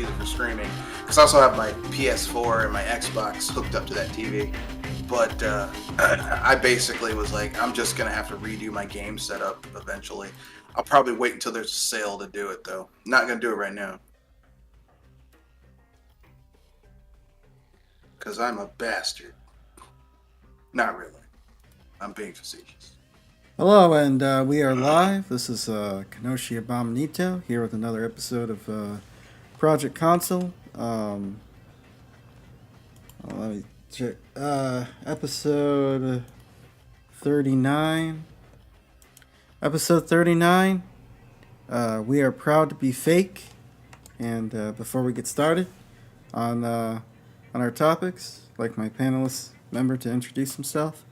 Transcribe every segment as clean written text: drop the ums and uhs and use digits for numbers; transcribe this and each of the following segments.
use it for streaming. Because I also have my PS4 and my Xbox hooked up to that TV. But I basically was like, I'm just going to have to redo my game setup eventually. I'll probably wait until there's a sale to do it, though. Not going to do it right now. Because I'm a bastard. Not really. I'm being facetious. Hello, and we are live. This is Kenoshi Abominito here with another episode of Project Console. Let me check. Episode 39. Episode 39. We are proud to be fake. And before we get started on our topics, I'd like my panelist member to introduce himself.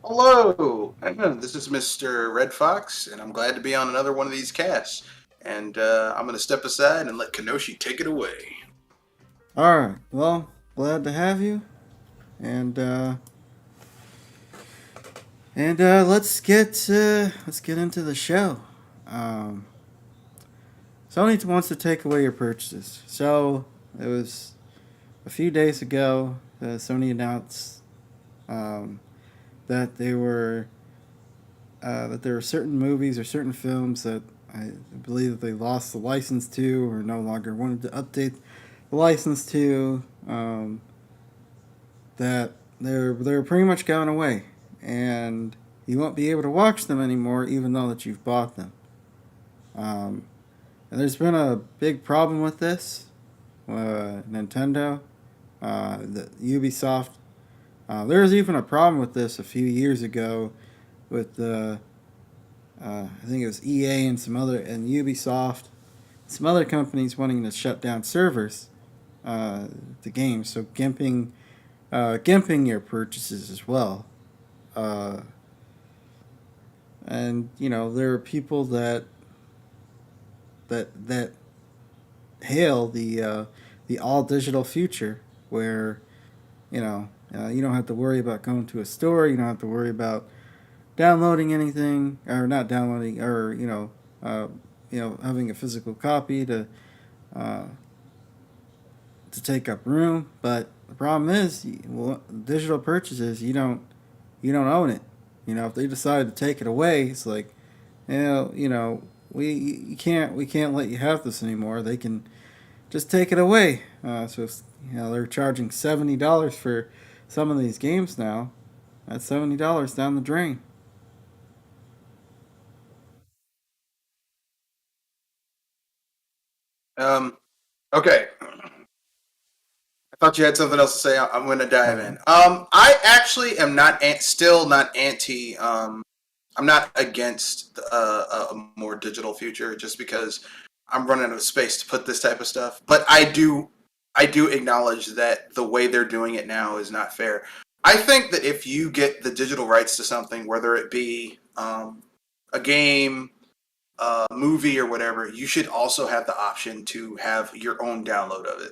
Hello, this is Mr. Red Fox, and I'm glad to be on another one of these casts. And I'm going to step aside and let Kenoshi take it away. Alright, well, glad to have you. And let's get into the show. Sony wants to take away your purchases. So it was a few days ago that Sony announced that there were certain movies or certain films that I believe that they lost the license to or no longer wanted to update the license to. That they're pretty much going away, and you won't be able to watch them anymore, even though that you've bought them. And there's been a big problem with this. Nintendo, the Ubisoft. There was even a problem with this a few years ago with I think it was EA and Ubisoft, some other companies wanting to shut down servers, the game. So gimping your purchases as well. And there are people that hail the all digital future where you don't have to worry about going to a store. You don't have to worry about downloading anything, or not downloading, or having a physical copy to take up room. But the problem is, digital purchases, you don't own it. If they decide to take it away, it's like, we can't let you have this anymore. They can just take it away. So if, they're charging $70 for some of these games now. That's $70 down the drain. Okay. I thought you had something else to say. I'm going to dive in. I actually am still not anti. I'm not against a more digital future, just because I'm running out of space to put this type of stuff. But I do acknowledge that the way they're doing it now is not fair. I think that if you get the digital rights to something, whether it be a game, a movie, or whatever, you should also have the option to have your own download of it.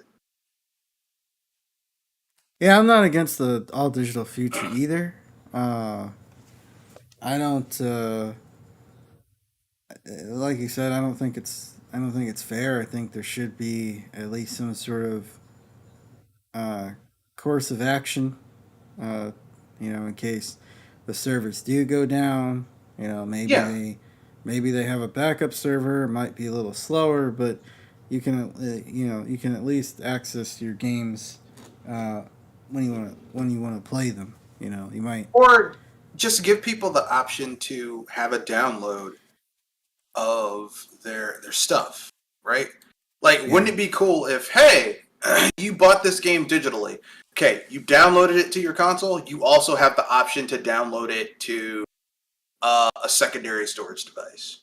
Yeah, I'm not against the all digital future either. I don't like you said. I don't think it's fair. I think there should be at least some sort of uh, course of action. In case the servers do go down. Maybe Yeah. they have a backup server. It might be a little slower, but you can at least access your games when you want to play them. You might. Or just give people the option to have a download of their stuff, right? Like, Yeah. wouldn't it be cool if, hey, you bought this game digitally. Okay, you downloaded it to your console. You also have the option to download it to a secondary storage device.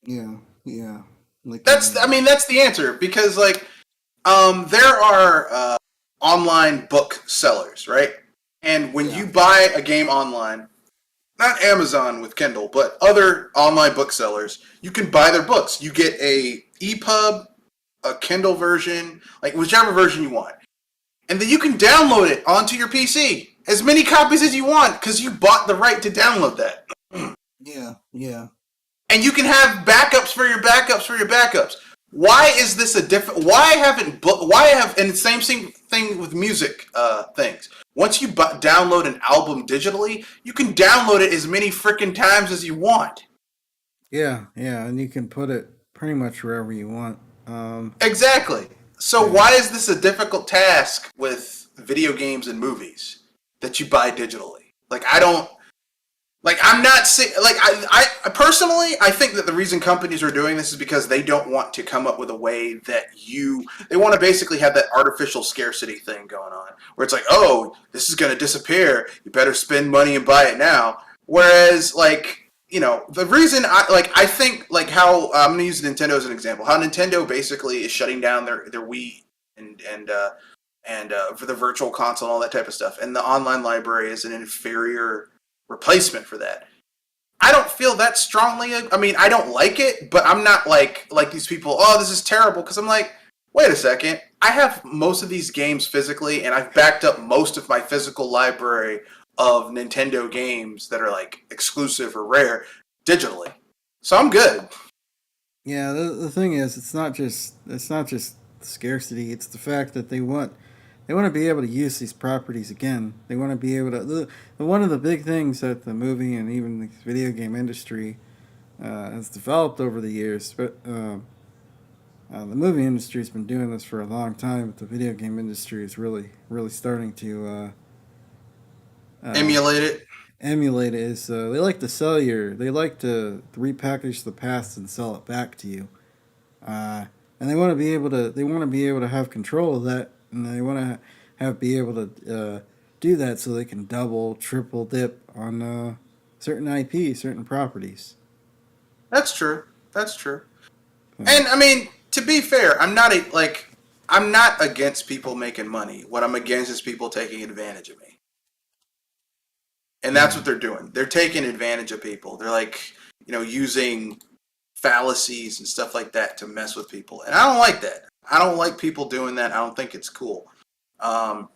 Yeah, yeah. That's the answer, because there are online book sellers, right? And when you buy a game online, not Amazon with Kindle, but other online booksellers, you can buy their books. You get a EPUB, a Kindle version, like whichever version you want. And then you can download it onto your PC. As many copies as you want, because you bought the right to download that. Yeah, yeah. And you can have backups for your backups for your backups. why is this a different? Why haven't? Why have? And the same thing with music things. Once you download an album digitally, you can download it as many freaking times as you want. Yeah, yeah, and you can put it pretty much wherever you want. Um, Exactly. So yeah, why is this a difficult task with video games and movies that you buy digitally? Like I don't like I'm not saying like I personally I think that the reason companies are doing this is because they don't want to come up with a way that they want to basically have that artificial scarcity thing going on where it's like, oh, this is going to disappear, you better spend money and buy it now. Whereas like, the reason I think like how I'm going to use Nintendo as an example, how Nintendo basically is shutting down their Wii and for the virtual console and all that type of stuff, and the online library is an inferior replacement for that. I don't feel that strongly. I mean, I don't like it, but I'm not like these people. Oh, this is terrible. Because I'm like, wait a second. I have most of these games physically, and I've backed up most of my physical library of Nintendo games that are like exclusive or rare digitally. So I'm good. yeah. The thing is, it's not just scarcity. It's the fact that they want to be able to use these properties again. They want to be able to. One of the big things that the movie and even the video game industry has developed over the years, but the movie industry has been doing this for a long time, but the video game industry is really starting to uh, Emulate it. emulate it. Is they like to repackage the past and sell it back to you, and they want to be able to have control of that, and they want to have be able to do that so they can double, triple dip on certain IP, certain properties. That's true. That's true. So, And I mean, to be fair, I'm not against people making money. What I'm against is people taking advantage of me. And that's yeah, what they're doing. They're taking advantage of people. They're like, using fallacies and stuff like that to mess with people. And I don't like that. I don't like people doing that. I don't think it's cool. Um,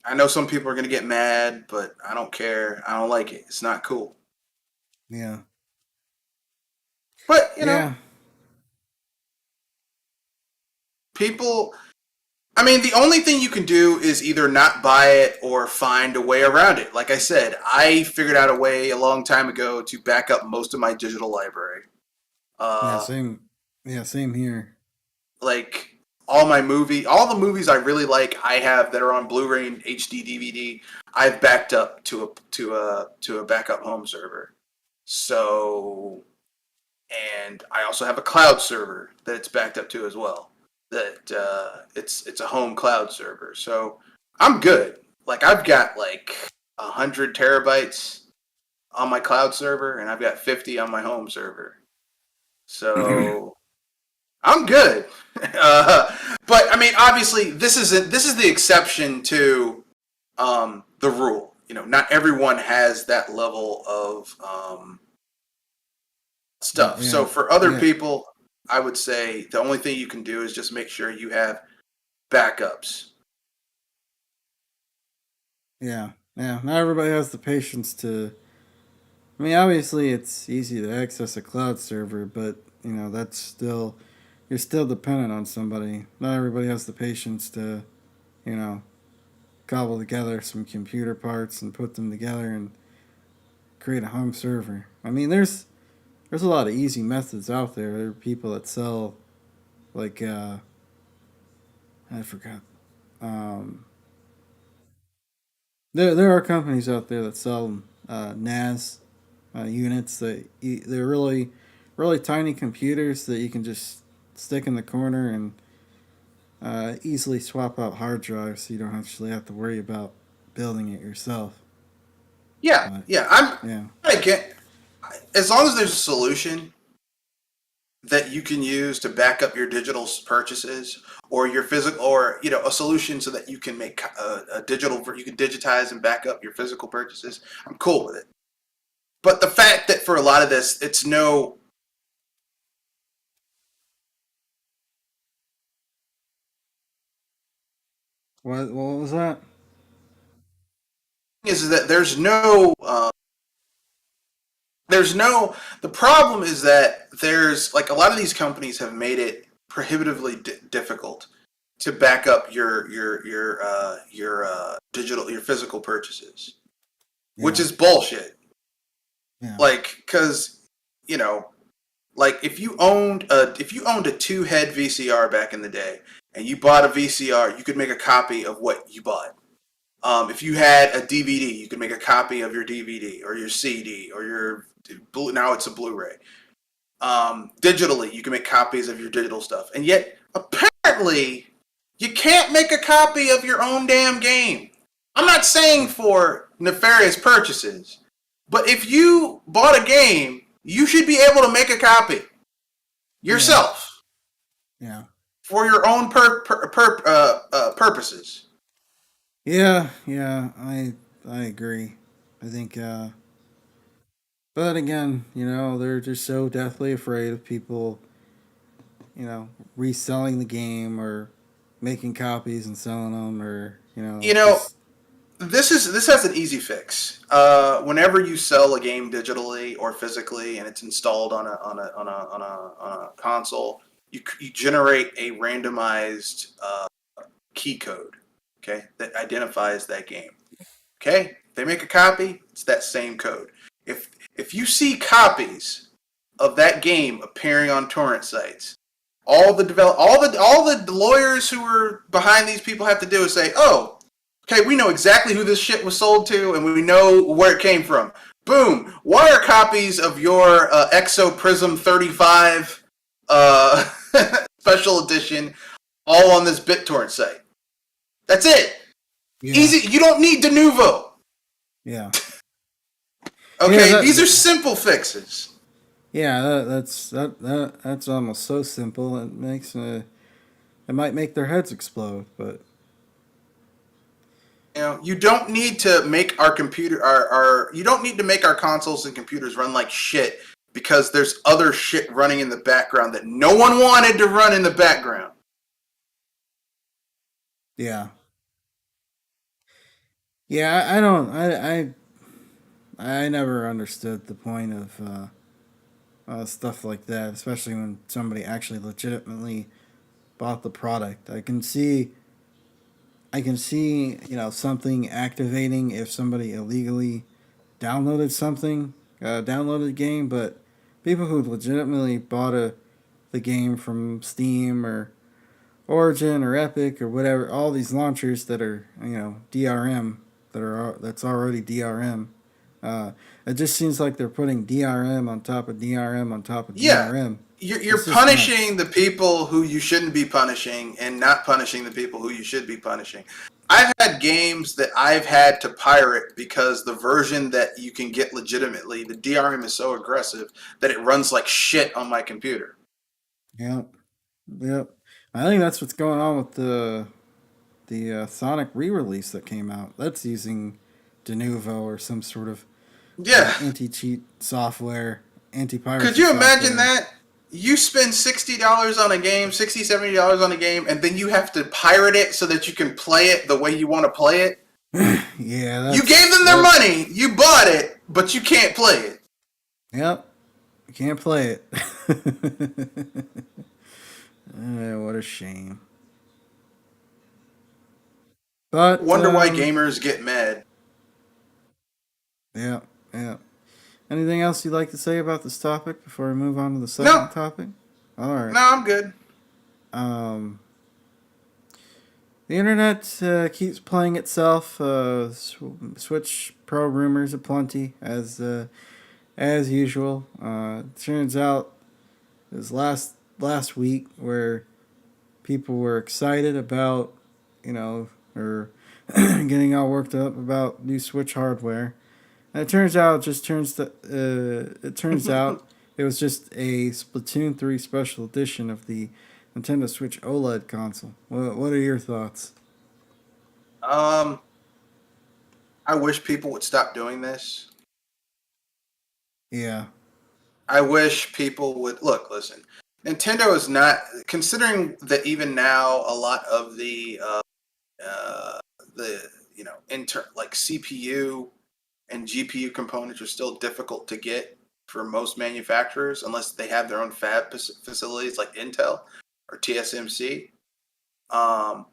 I know some people are going to get mad, but I don't care. I don't like it. It's not cool. yeah, But, yeah, people, I mean, the only thing you can do is either not buy it or find a way around it. Like I said, I figured out a way a long time ago to back up most of my digital library. yeah. Uh, Same, yeah, same here. like all the movies I really like, I have that are on Blu-ray and HD DVD. I've backed up to a backup home server. So, and I also have a cloud server that it's backed up to as well. That it's a home cloud server. So I'm good. Like I've got like 100 terabytes on my cloud server, and I've got 50 on my home server. So I'm good. uh, but I mean, obviously, this is the exception to the rule. Not everyone has that level of Yeah, stuff. So yeah, for other yeah, people, I would say the only thing you can do is just make sure you have backups. yeah, yeah. Not everybody has the patience to. I mean, obviously, it's easy to access a cloud server, but that's still you're still dependent on somebody. Not everybody has the patience to, you know, cobble together some computer parts and put them together and create a home server. I mean, there's a lot of easy methods out there. There are people that sell like I forgot. Um, there are companies out there that sell NAS units they're really tiny computers that you can just stick in the corner and easily swap out hard drives, so you don't actually have to worry about building it yourself. Yeah, But yeah. I'm yeah, I get as long as there's a solution that you can use to back up your digital purchases or your physical or a solution so that you can make a digital you can digitize and back up your physical purchases. I'm cool with it. But the fact that for a lot of this, it's no what was that? is that there's no the problem is that there's like a lot of these companies have made it prohibitively difficult to back up your physical purchases, which Yeah. is bullshit. Yeah. Like, because you know, like if you owned a two head VCR back in the day, and you bought a VCR, you could make a copy of what you bought. If you had a DVD, you could make a copy of your DVD or your CD or your now it's a Blu-ray. Digitally, you can make copies of your digital stuff, and yet apparently you can't make a copy of your own damn game. I'm not saying for nefarious purchases, but if you bought a game, you should be able to make a copy Yeah. yourself Yeah. for your own purposes. Yeah. Yeah. I agree. I think but again, they're just so deathly afraid of people, reselling the game or making copies and selling them or, You know, just this has an easy fix. Whenever you sell a game digitally or physically, and it's installed on a console, you generate a randomized key code, okay, that identifies that game. Okay, they make a copy, it's that same code. If you see copies of that game appearing on torrent sites, all the lawyers who are behind these people have to do is say, "Oh, okay, we know exactly who this shit was sold to, and we know where it came from." Boom! Why are copies of your Exo Prism 35 uh, special edition all on this BitTorrent site? That's it. yeah. Easy. You don't need Denuvo. Yeah. Yeah, Okay, these are simple fixes. that's almost so simple. It might make their heads explode, but You don't need to make our you don't need to make our consoles and computers run like shit because there's other shit running in the background that no one wanted to run in the background. yeah, yeah. I don't. I never understood the point of stuff like that, especially when somebody actually legitimately bought the product. I can see, something activating if somebody illegally downloaded something, downloaded a game, but people who legitimately bought the game from Steam or Origin or Epic or whatever, all these launchers that are, DRM, that's already DRM. Uh, it just seems like they're putting DRM on top of DRM on top of Yeah, DRM. you're It's just punishing nuts. the people who you shouldn't be punishing and not punishing the people who you should be punishing. I've had games that I've had to pirate because the version that you can get legitimately, the DRM is so aggressive that it runs like shit on my computer. Yep, yep. I think that's what's going on with the Sonic re-release that came out. That's using Denuvo or some sort of Yeah. anti-cheat software, Could anti-piracy you imagine software. that? You spend $60 on a game, $60, $70 on a game, and then you have to pirate it so that you can play it the way you want to play it. Yeah, You gave them their that. money, you bought it, but you can't play it. Yep, you can't play it. What a shame. But Wonder why gamers get mad. yeah, yeah. Anything else you'd like to say about this topic before we move on to the No, second topic? All right. no, I'm good. Um, the internet keeps playing itself. Switch Pro rumors aplenty as usual. It turns out it was last week where people were excited about, or getting all worked up about new Switch hardware. And it turns out it turns out it was just a Splatoon 3 special edition of the Nintendo Switch OLED console. What are your thoughts? um, I wish people would stop doing this. Yeah. I wish people would listen. Nintendo is not considering that even now a lot of uh, the like CPU and GPU components are still difficult to get for most manufacturers unless they have their own fab facilities like Intel. or TSMC. Um,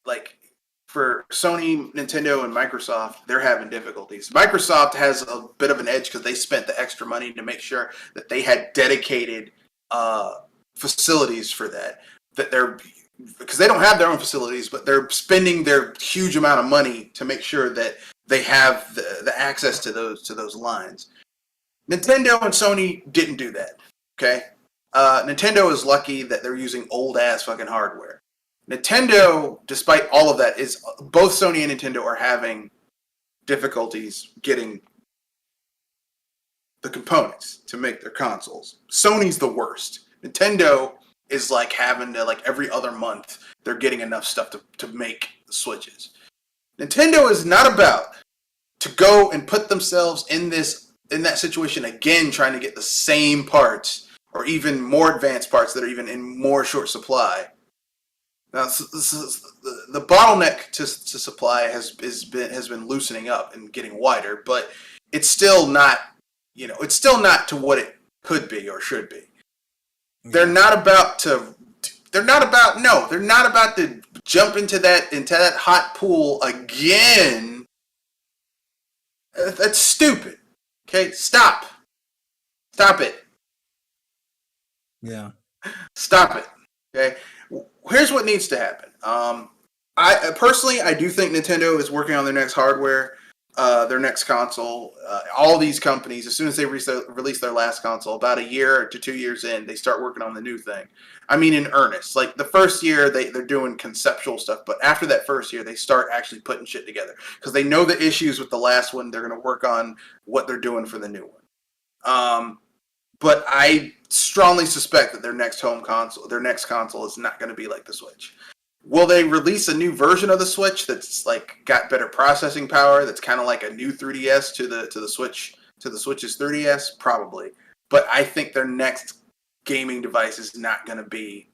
like for Sony, Nintendo, and Microsoft, they're having difficulties. Microsoft has a bit of an edge because they spent the extra money to make sure that they had dedicated uh, facilities for that. That they're because they don't have their own facilities, but they're spending their huge amount of money to make sure that they have the access to those lines. Nintendo and Sony didn't do that. Okay, Nintendo is lucky that they're using old ass fucking hardware. Nintendo, despite all of that, is both Sony and Nintendo are having difficulties getting the components to make their consoles. Sony's the worst. Nintendo is like having to like every other month they're getting enough stuff to make the Switches. Nintendo is not about to go and put themselves in that situation again, trying to get the same parts or even more advanced parts that are even in more short supply. Now, the bottleneck to supply has been loosening up and getting wider, but it's still not, it's still not to what it could be or should be. They're Yeah. not about to. They're not about no. They're not about to jump into that hot pool again. That's stupid. Okay, stop it, Yeah. stop it. Okay, here's what needs to happen. I personally, I do think Nintendo is working on their next hardware, their next console. All these companies, as soon as they release their last console, about a year to 2 years in, they start working on the new thing. I mean, in earnest. Like the first year, they're doing conceptual stuff, but after that first year, they start actually putting shit together because they know the issues with the last one. They're going to work on what they're doing for the new one. But I strongly suspect that their next console, is not going to be like the Switch. Will they release a new version of the Switch that's like got better processing power? That's kind of like a new 3DS to the Switch to the Switch's 3DS, probably. But I think their next gaming device is not going to be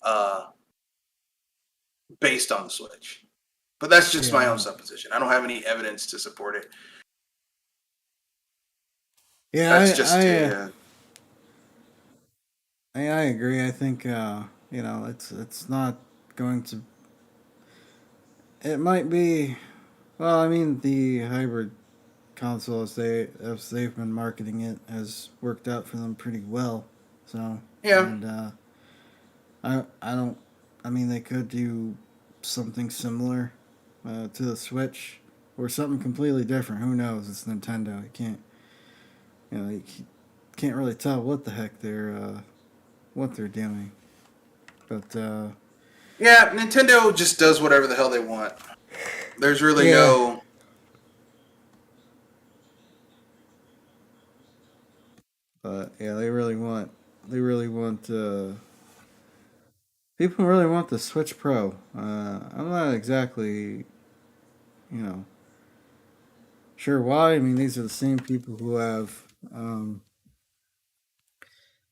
uh, based on the Switch. But that's just my own Yeah. supposition. I don't have any evidence to support it. Yeah. That's just I agree. I think it's not going to. It might be. Well, I mean, the hybrid console as they've been marketing it has worked out for them pretty well. So yeah. and I don't. I mean, they could do something similar to the Switch or something completely different. Who knows? It's Nintendo. You can't really tell what the heck what they're doing. But Yeah, Nintendo just does whatever the hell they want. There's really yeah, no. but yeah, they really want people really want the Switch Pro. I'm not exactly you know sure why. I mean, these are the same people um,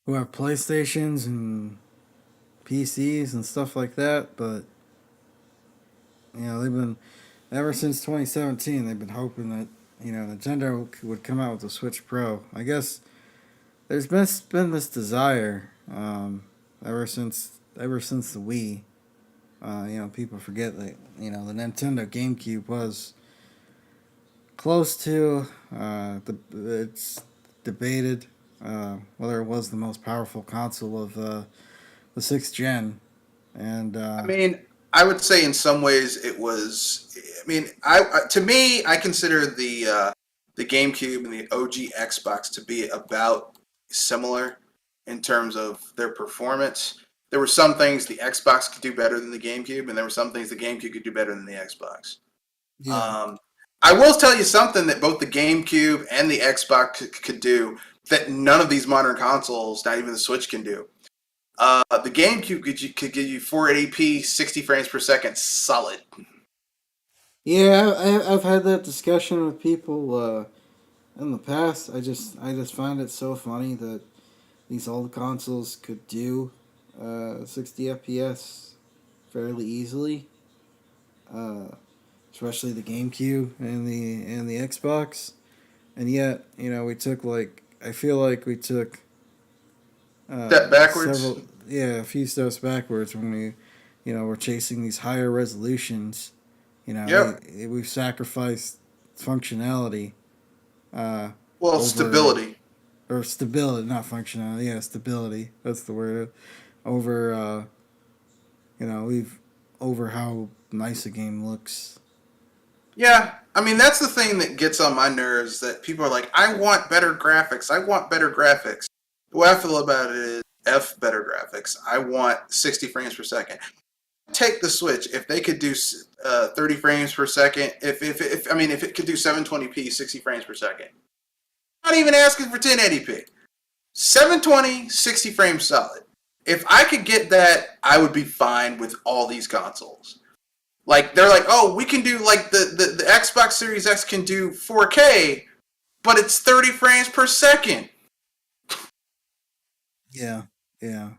who have PlayStations and PCs and stuff like that. But they've been ever since 2017. They've been hoping that Nintendo would come out with the Switch Pro. I guess there's been this desire ever since the Wii. People forget that the Nintendo GameCube was close to it's debated whether it was the most powerful console of the sixth gen, and I mean, I would say in some ways it was. I mean, to me, I consider the GameCube and the OG Xbox to be about similar in terms of their performance. There were some things the Xbox could do better than the GameCube, and there were some things the GameCube could do better than the Xbox. yeah, Um, I will tell you something that both the GameCube and the Xbox could do that none of these modern consoles, not even the Switch, can do. The GameCube could give you 480p, 60 frames per second, solid. yeah. I've had that discussion with people in the past. I just find it so funny that these old consoles could do 60 FPS fairly easily, uh, especially the GameCube and the Xbox. And yet, we took like I feel like we took Step backwards. several, a few steps backwards when we're chasing these higher resolutions. Yep. We've sacrificed functionality uh, Well, over stability. or stability, not functionality. Yeah, stability. That's the word. Over, we've over how nice a game looks. Yeah, I mean that's the thing that gets on my nerves. That people are like, "I want better graphics. I want better graphics." The way I feel about it is, f better graphics. I want 60 frames per second. Take the Switch if they could do 30 frames per second. If I mean if it could do 720p 60 frames per second. I'm not even asking for 1080p. 720 60 frames solid. If I could get that, I would be fine with all these consoles. Like they're like, oh, we can do like the Xbox Series X can do 4K, but it's 30 frames per second, Yeah, yeah.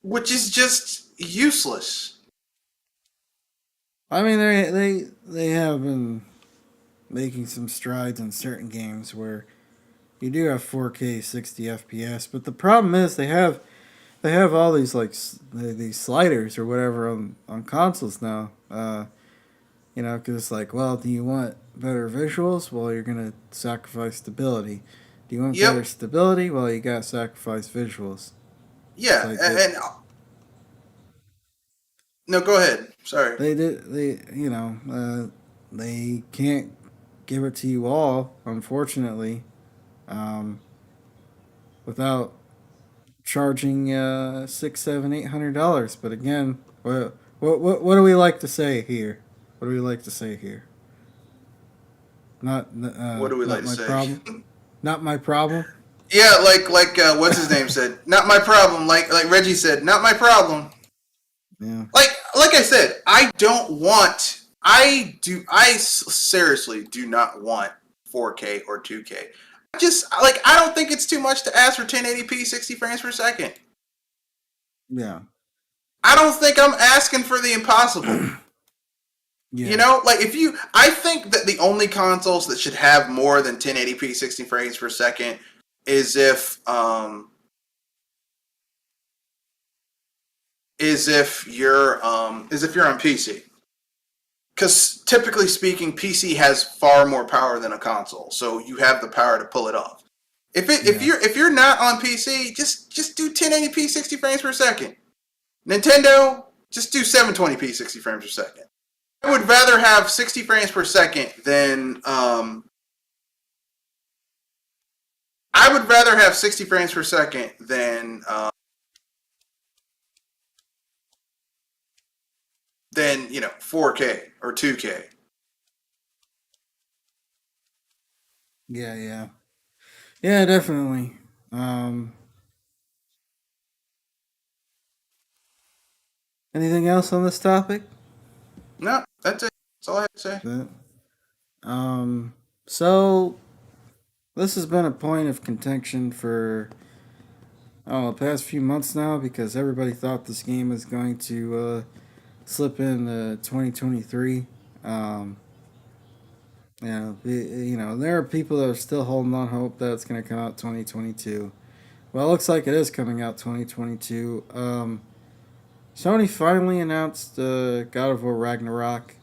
which is just useless. I mean, they have been making some strides in certain games where you do have 4K 60 FPS, but the problem is they have all these these sliders or whatever on consoles now. Because it's like, well, do you want better visuals? Well, you're gonna sacrifice stability. Do you want better Yep. stability? Well, you gotta sacrifice visuals. It's Yeah. like And no, go ahead. Sorry. they can't give it to you all, unfortunately, um, without charging $6, $7, $800. But again, what do we like to say here? What do we like to say here? Not What do we like not to my say? problem. Not my problem. Yeah, like what's his name said, not my problem. Like Reggie said, not my problem. Yeah. Like I said, I don't want. I do. Seriously do not want 4K or 2K. Just like I don't think it's too much to ask for 1080p 60 frames per second. Yeah. I don't think I'm asking for the impossible. You Yeah. know, like if you, I think that the only consoles that should have more than 1080p 60 frames per second is if you're on PC. Because typically speaking, PC has far more power than a console, so you have the power to pull it off. Yeah. If you're not on PC, just do 1080p 60 frames per second. Nintendo, just do 720p 60 frames per second. I would rather have 60 frames per second than I would rather have 60 frames per second than 4K or 2K. Yeah. Yeah. Yeah. Definitely. Um, Anything else on this topic? No, that's it. That's all I have to say. That- Um, so this has been a point of contention for the past few months now because everybody thought this game was going to slip in 2023. Um, there are people that are still holding on hope that it's going to come out 2022. Well, it looks like it is coming out 2022. Sony finally announced God of War Ragnarok.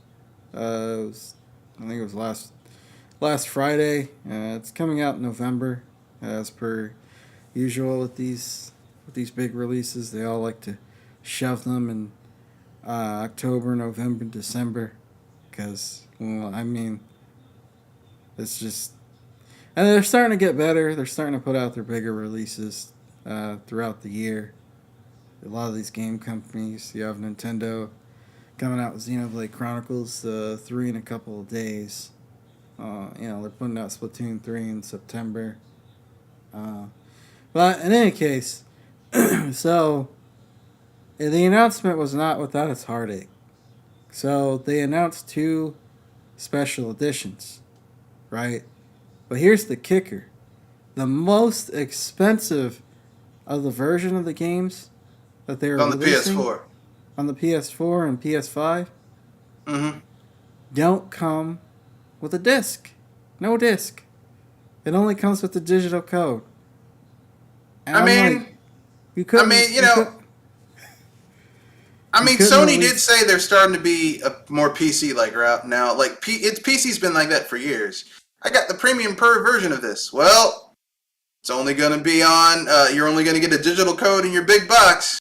I think it was last Friday. It's coming out in November, as per usual with these big releases. They all like to shove them in October, November, December, because I mean, it's just, and they're starting to get better. They're starting to put out their bigger releases throughout the year. A lot of these game companies, you have Nintendo coming out with Xenoblade Chronicles 3 in a couple of days. They're putting out Splatoon 3 in September. But in any case, so the announcement was not without its heartache. So they announced two special editions, right? But here's the kicker: the most expensive of the version of the games that they were On the releasing PS4. on the PS4 and PS5 Mm-hmm. don't come with a disc. No disc. It only comes with the digital code. And I I'm like, mean, you I couldn't, mean, you you know, could, I you mean, couldn't at Sony did least. say they're starting to be a more PC like route now. Like, it's PC's been like that for years. I got the premium per version of this. Well, it's only going to be on. You're only going to get a digital code in your big box.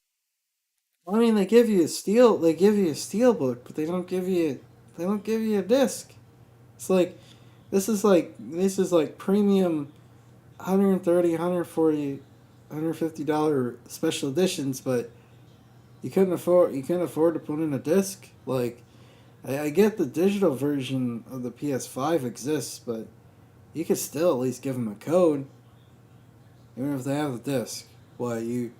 I mean, they give you a steel, they give you a steel book, but they don't give you a disc. It's like, this is like premium 130, 140, $150 special editions, but you couldn't afford to put in a disc. Like, I get the digital version of the PS5 exists, but you could still at least give them a code, even if they have the disc. What you?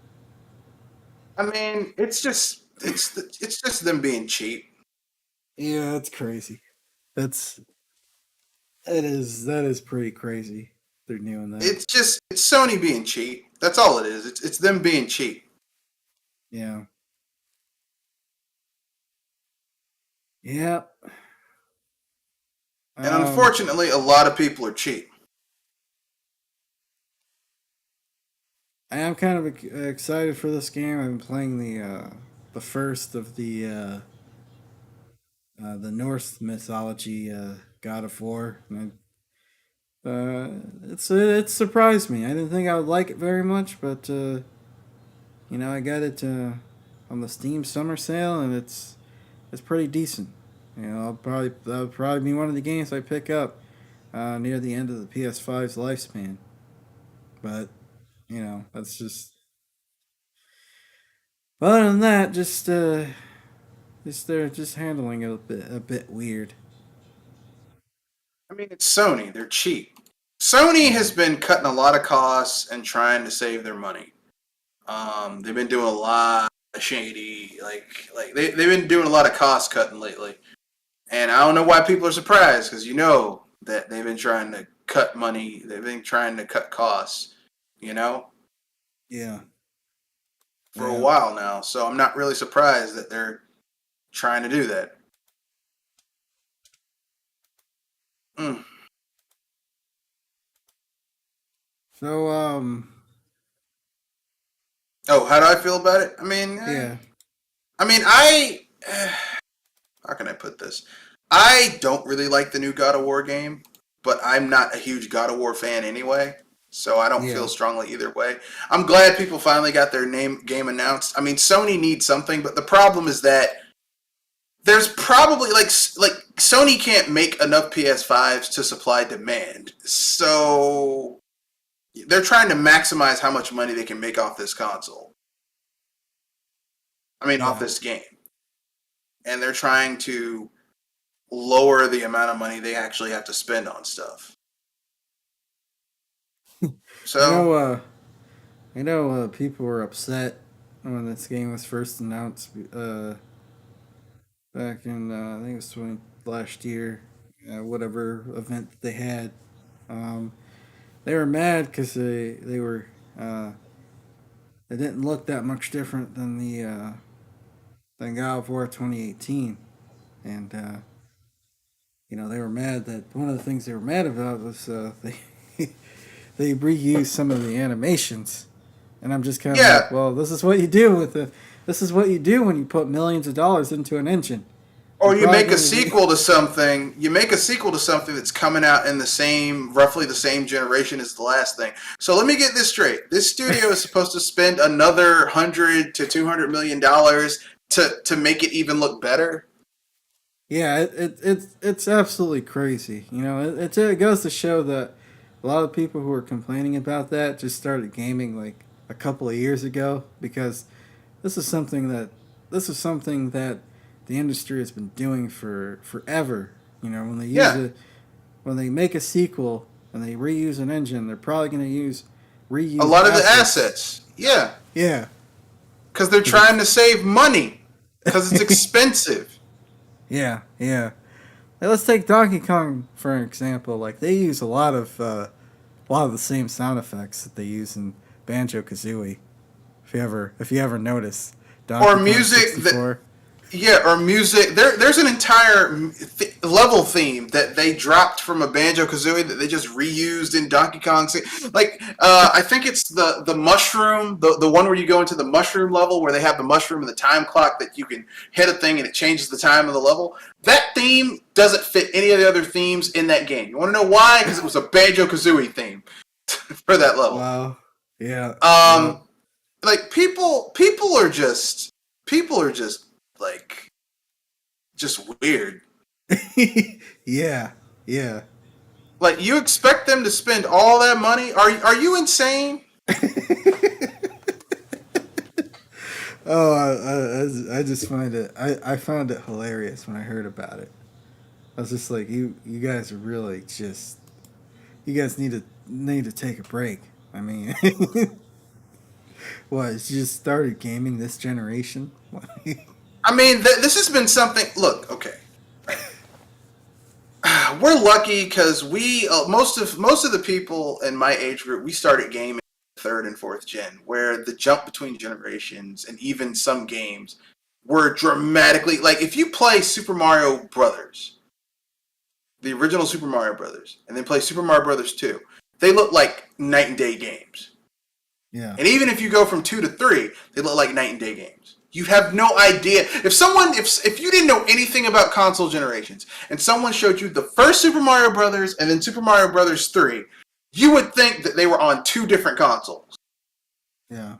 I mean, it's just them being cheap. Yeah, that's crazy. That's that is pretty crazy. They're doing that. It's Sony being cheap. That's all it is. It's them being cheap. Yeah. Yeah. And Um, unfortunately, a lot of people are cheap. I am kind of excited for this game. I've been playing the first of the Norse mythology God of War, and it surprised me. I didn't think I would like it very much, but you know, I got it on the Steam summer sale, and it's pretty decent. You know, that'll probably be one of the games I pick up near the end of the PS5's lifespan. But you know, that's just. But other than that, just they're just handling it a bit weird. I mean, it's Sony. They're cheap. Sony Yeah, has been cutting a lot of costs and trying to save their money. They've been doing a lot of shady, they've been doing a lot of cost cutting lately. And I don't know why people are surprised because you know that they've been trying to cut money. They've been trying to cut costs, you know, yeah, for a yeah. while now. So I'm not really surprised that they're trying to do that. Mm. So Oh, how do I feel about it? yeah, I mean, I. How can I put this? I don't really like the new God of War game, but I'm not a huge God of War fan anyway, so I don't feel yeah. strongly either way. I'm glad people finally got their name game announced. I mean, Sony needs something, but the problem is that there's probably like Sony can't make enough PS5s to supply demand. So they're trying to maximize how much money they can make off this console. I mean, off Yeah. this game. And they're trying to lower the amount of money they actually have to spend on stuff. I So, know. I know. People were upset when this game was first announced. Back in I think it was last year. Whatever event they had. Um, they were mad because they were uh, they didn't look that much different than God of War 2018, and you know they were mad that one of the things they were mad about was they they reused some of the animations, and I'm just kind of like, yeah. well, this is what you do with the this is what you do when you put millions of dollars into an engine. You're Or you probably make a going to re sequel to something. You make a sequel to something that's coming out in roughly the same generation as the last thing. So let me get this straight. This studio is supposed to spend another 100 to 200 million dollars to make it even look better. Yeah, it's absolutely crazy. You know, it goes to show that a lot of people who are complaining about that just started gaming like a couple of years ago because this is something that this is something that the industry has been doing for forever. You know, Yeah, when they make a sequel and they reuse an engine, they're probably going to use a reuse lot of the assets. assets. Yeah, Yeah, because they're because trying to save money because it's it's expensive. yeah, yeah. Hey, let's take Donkey Kong for an example. Like they use a lot of the same sound effects that they use in Banjo Kazooie. If you ever notice Or Donkey Kong music that 64. Yeah, or music. There's an entire level theme that they dropped from a Banjo Kazooie that they just reused in Donkey Kong. Like, I think it's the mushroom, the one where you go into the mushroom level where they have the mushroom and the time clock that you can hit a thing and it changes the time of the level. That theme doesn't fit any of the other themes in that game. You want to know why? Because it was a Banjo Kazooie theme for that level. Wow. Yeah. Yeah. Um, like people are just like just weird. Yeah. Yeah. Like you expect them to spend all that money? Are you insane? Oh, I just find it. I found it hilarious when I heard about it. I was just like, you guys are really just. You guys need to take a break. I mean, what? You just started gaming this generation? I mean, this has been something. Look, okay, we're lucky because we most of the people in my age group we started gaming third and fourth gen, where the jump between generations and even some games were dramatically like if you play Super Mario Brothers, the original Super Mario Brothers, and then play Super Mario Brothers 2, they look like night and day games. Yeah. And even if you go from 2 to 3, they look like night and day games. You have no idea. If you didn't know anything about console generations and someone showed you the first Super Mario Brothers and then Super Mario Brothers 3, you would think that they were on two different consoles. Yeah.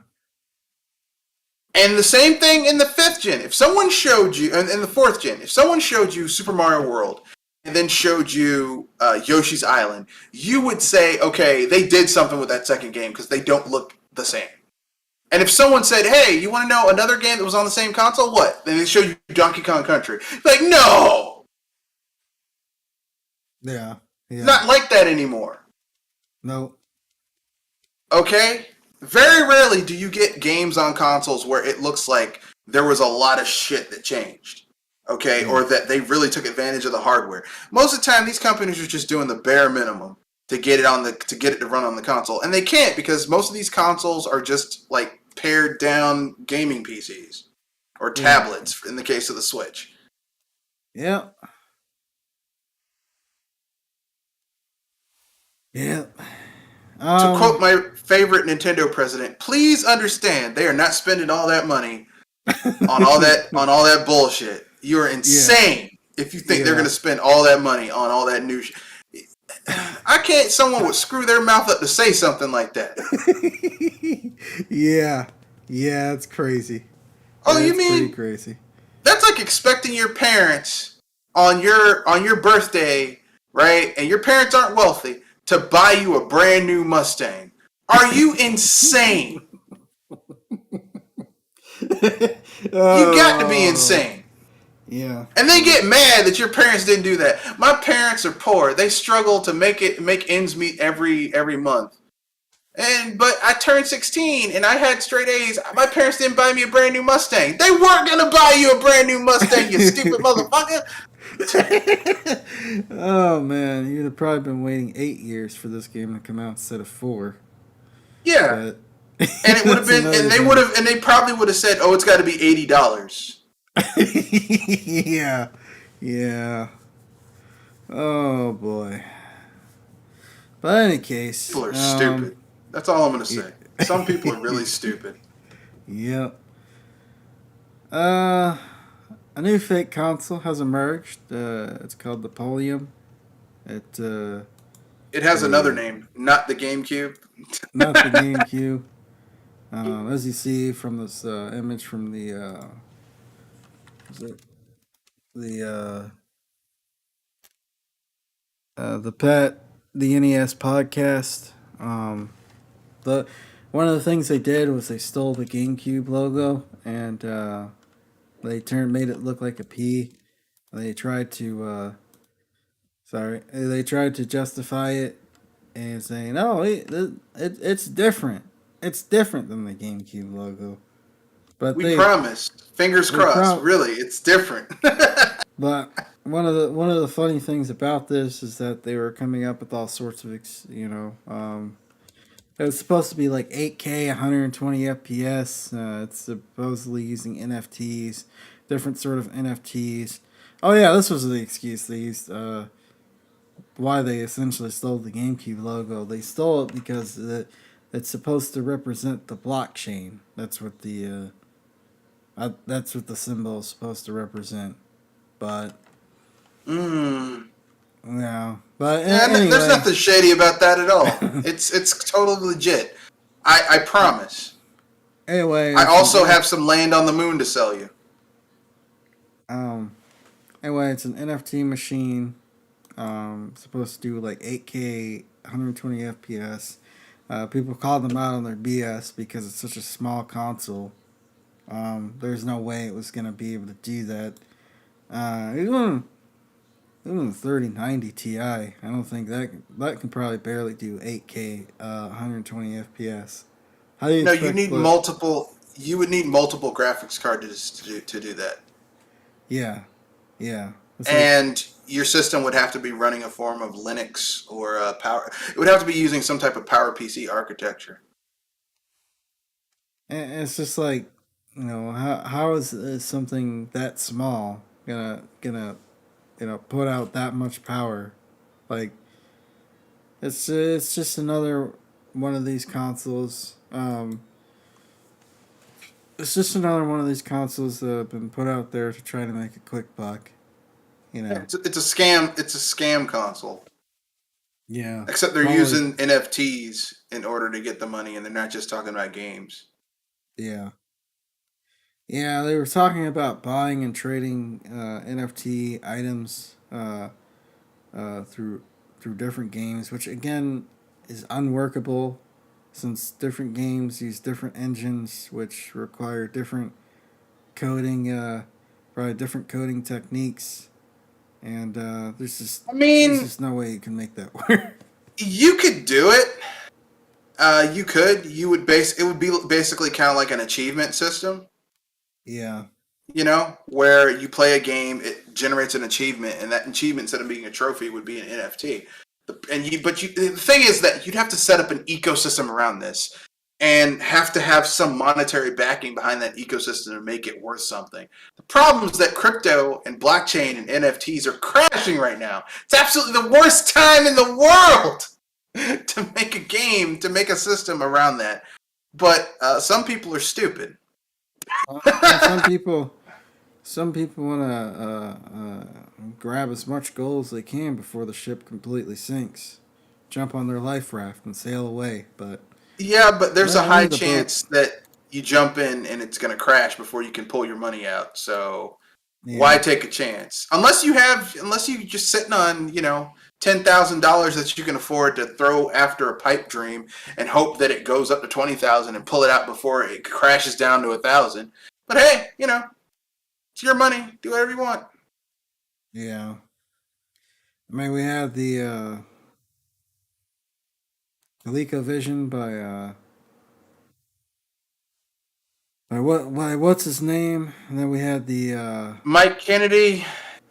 And the same thing in the fifth gen. If someone showed you, and in the fourth gen, if someone showed you Super Mario World and then showed you Yoshi's Island, you would say, okay, they did something with that second game because they don't look the same. And if someone said, hey, you want to know another game that was on the same console? What? Then they show you Donkey Kong Country. Like, no! Yeah. It's Yeah. not like that anymore. No. Okay? Very rarely do you get games on consoles where it looks like there was a lot of shit that changed. Okay? Yeah. Or that they really took advantage of the hardware. Most of the time, these companies are just doing the bare minimum to get it to run on the console. And they can't because most of these consoles are just like pared down gaming PCs or Yeah. tablets in the case of the Switch. Yeah. Yeah. To quote Um. my favorite Nintendo president, please understand they are not spending all that money on all that bullshit. You're Yeah. insane if you think they're going Yeah. to spend all that money on all that new shit. I can't. Someone would screw their mouth up to say something like that. Yeah. Yeah. It's crazy. Oh, you That's pretty mean crazy. that's like expecting your parents on your birthday, right? And your parents aren't wealthy to buy you a brand new Mustang. Are you insane? You got to be Oh. insane. Yeah. And they Yeah. get mad that your parents didn't do that. My parents are poor. They struggle to make ends meet every month. But I turned 16 and I had straight A's. My parents didn't buy me a brand new Mustang. They weren't gonna buy you a brand new Mustang, you stupid motherfucker. Oh man, you'd have probably been waiting 8 years for this game to come out instead of 4. Yeah. But And it would have that's been another thing. and they probably would have said, oh, it's gotta be $80. Yeah, yeah. Oh boy. But in any case, People are stupid. That's all I'm gonna say. Some people are really stupid. yep. Uh, a new fake console has emerged. It's called the Polium. It It has another the name, not the GameCube. not the GameCube. As you see from this image from is it the the pet the NES podcast. The one of the things they did was they stole the GameCube logo and they made it look like a P. They tried to they tried to justify it and saying, "No, it's different. It's different than the GameCube logo." But We promise. Fingers they crossed. pro Really, it's different. but one of the funny things about this is that they were coming up with all sorts of it was supposed to be like 8K, 120 FPS. It's supposedly using NFTs, different sort of NFTs. Oh yeah, this was the excuse they used. Why they essentially stole the GameCube logo. They stole it because it's supposed to represent the blockchain. That's what the symbol is supposed to represent. But Mm. yeah, but Yeah, there's anyway, nothing shady about that at all. It's totally legit. I promise. anyway, I it's an also NF, have some land on the moon to sell you. um anyway, it's an NFT machine. Supposed to do like 8K, 120 FPS. People call them out on their BS because it's such a small console. There's no way it was gonna be able to do that. Even 3090 Ti, I don't think that can probably barely do 8K, 120 FPS. How do you No, you expect need what? multiple. You would need multiple graphics cards to do that, Yeah, yeah. It's like and your system would have to be running a form of Linux or power. It would have to be using some type of Power PC architecture. it's just like how is something that small gonna put out that much power? Like it's just another one of these consoles. It's just another one of these consoles that have been put out there to try to make a quick buck. You Yeah, know. it's a scam. It's a scam console. Yeah. Except they're Probably. using NFTs in order to get the money, and they're not just talking about games. Yeah. Yeah. They were talking about buying and trading NFT items through different games, which again is unworkable since different games use different engines, which require different coding, probably different coding techniques, and I there's mean, just no way you can make that work. you could do it. You could. You would base. It would be basically kind of like an achievement system. Yeah. Where you play a game, it generates an achievement, and that achievement, instead of being a trophy, would be an NFT. The thing is that you'd have to set up an ecosystem around this, and have to have some monetary backing behind that ecosystem to make it worth something. The problem is that crypto and blockchain and NFTs are crashing right now. It's absolutely the worst time in the world to make a game, to make a system around that. But some people are stupid. Well, some people want to grab as much gold as they can before the ship completely sinks, jump on their life raft and sail away. But Yeah, but there's a high only the boat. chance that you jump in and it's going to crash before you can pull your money out. So why Yeah, take a chance? Unless you just sitting on, $10,000 that you can afford to throw after a pipe dream and hope that it goes up to 20,000 and pull it out before it crashes down to 1,000. But hey, it's your money. Do whatever you want. yeah. I mean, we had the ColecoVision by what's his name, and then we had Mike Kennedy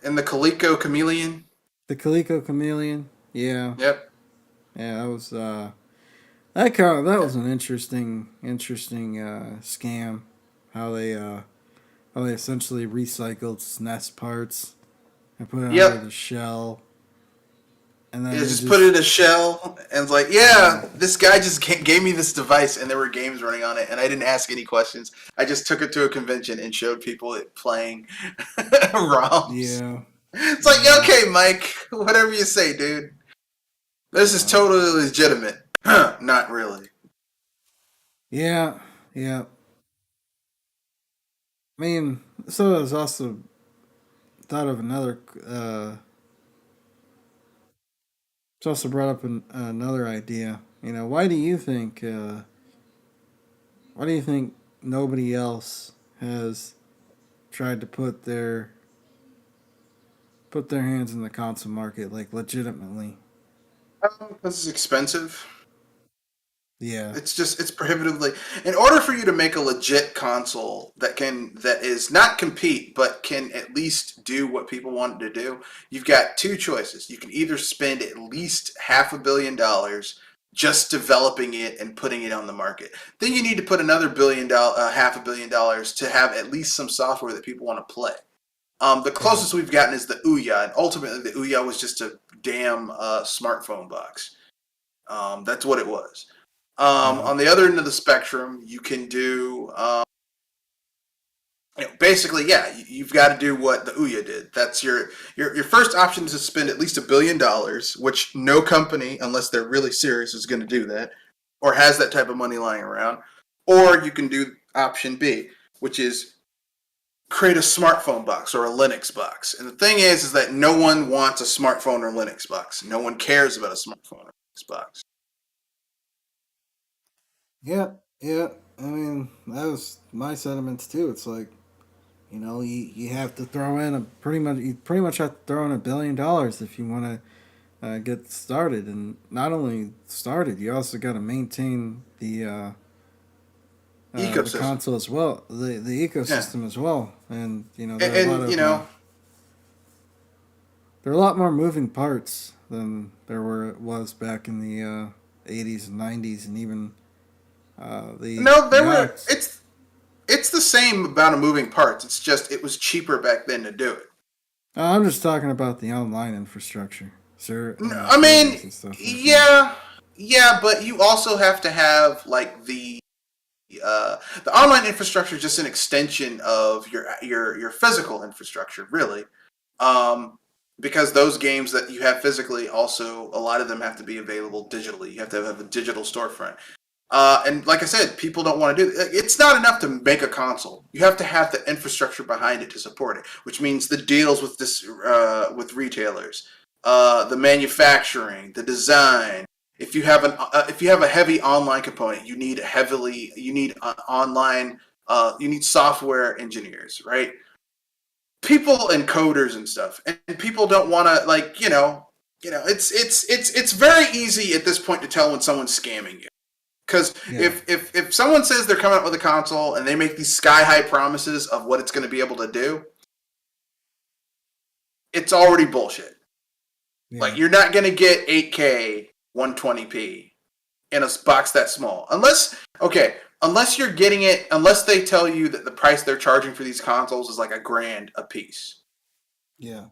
and the Coleco Chameleon. the Coleco Chameleon. Yeah, Yep. yeah. That was an interesting scam. How they uh, how they essentially recycled SNES parts and put it under Yep. the shell, and Yeah, then they just put it in a shell and it's like, yeah, yeah, this guy just gave me this device and there were games running on it and I didn't ask any questions. I just took it to a convention and showed people it playing ROMs. yeah, It's like, yeah, okay, Mike, whatever you say, dude. This is uh, totally legitimate. Not really. yeah, yeah. I mean, so I was also thought of another. It's also brought up another idea. Why do you think? Why do you think nobody else has tried to put their hands in the console market like legitimately? This is expensive. Yeah, It's prohibitively, in order for you to make a legit console that is not compete but can at least do what people want it to do. You've got two choices. You can either spend at least $500 million just developing it and putting it on the market. Then you need to put another $500 million to have at least some software that people want to play. The Yeah. closest we've gotten is the Ouya, and ultimately the Ouya was just a damn smartphone box. That's what it was. Yeah. On the other end of the spectrum, you can do basically, yeah, you've got to do what the Ouya did. That's your first option is to spend at least $1 billion, which no company, unless they're really serious, is going to do that or has that type of money lying around. Or you can do option B, which is create a smartphone box or a Linux box. And the thing is that no one wants a smartphone or Linux box. No one cares about a smartphone or Linux box. Yeah. Yeah. I mean, that was my sentiments too. It's like, you have to throw in you pretty much have to throw in $1 billion if you want to get started, and not only started, you also got to maintain the Ecosystem. console as well, the Yeah. ecosystem as well, and there are a lot And you of know, there are a lot more moving parts than was back in the '80s and '90s, and even no, the there were Ox. it's the same amount of moving parts. It's just it was cheaper back then to do it. I'm just talking about the online infrastructure, I servers mean, and stuff like that. yeah, yeah, but you also have to have like the online infrastructure is just an extension of your physical infrastructure, really. Um, because those games that you have physically also a lot of them have to be available digitally. You have to have a digital storefront. And like I said, people don't want to do it. It's not enough to make a console. You have to have the infrastructure behind it to support it, which means the deals with with retailers, the manufacturing, the design. If you have a heavy online component, you need online you need software engineers, right? People and coders and stuff, and people don't want to it's very easy at this point to tell when someone's scamming you. Because Yeah, if someone says they're coming up with a console and they make these sky high promises of what it's going to be able to do, it's already bullshit. Like yeah, you're not going to get 8K 120p in a box that small, unless you're getting it, unless they tell you that the price they're charging for these consoles is like $1,000 a piece. yeah,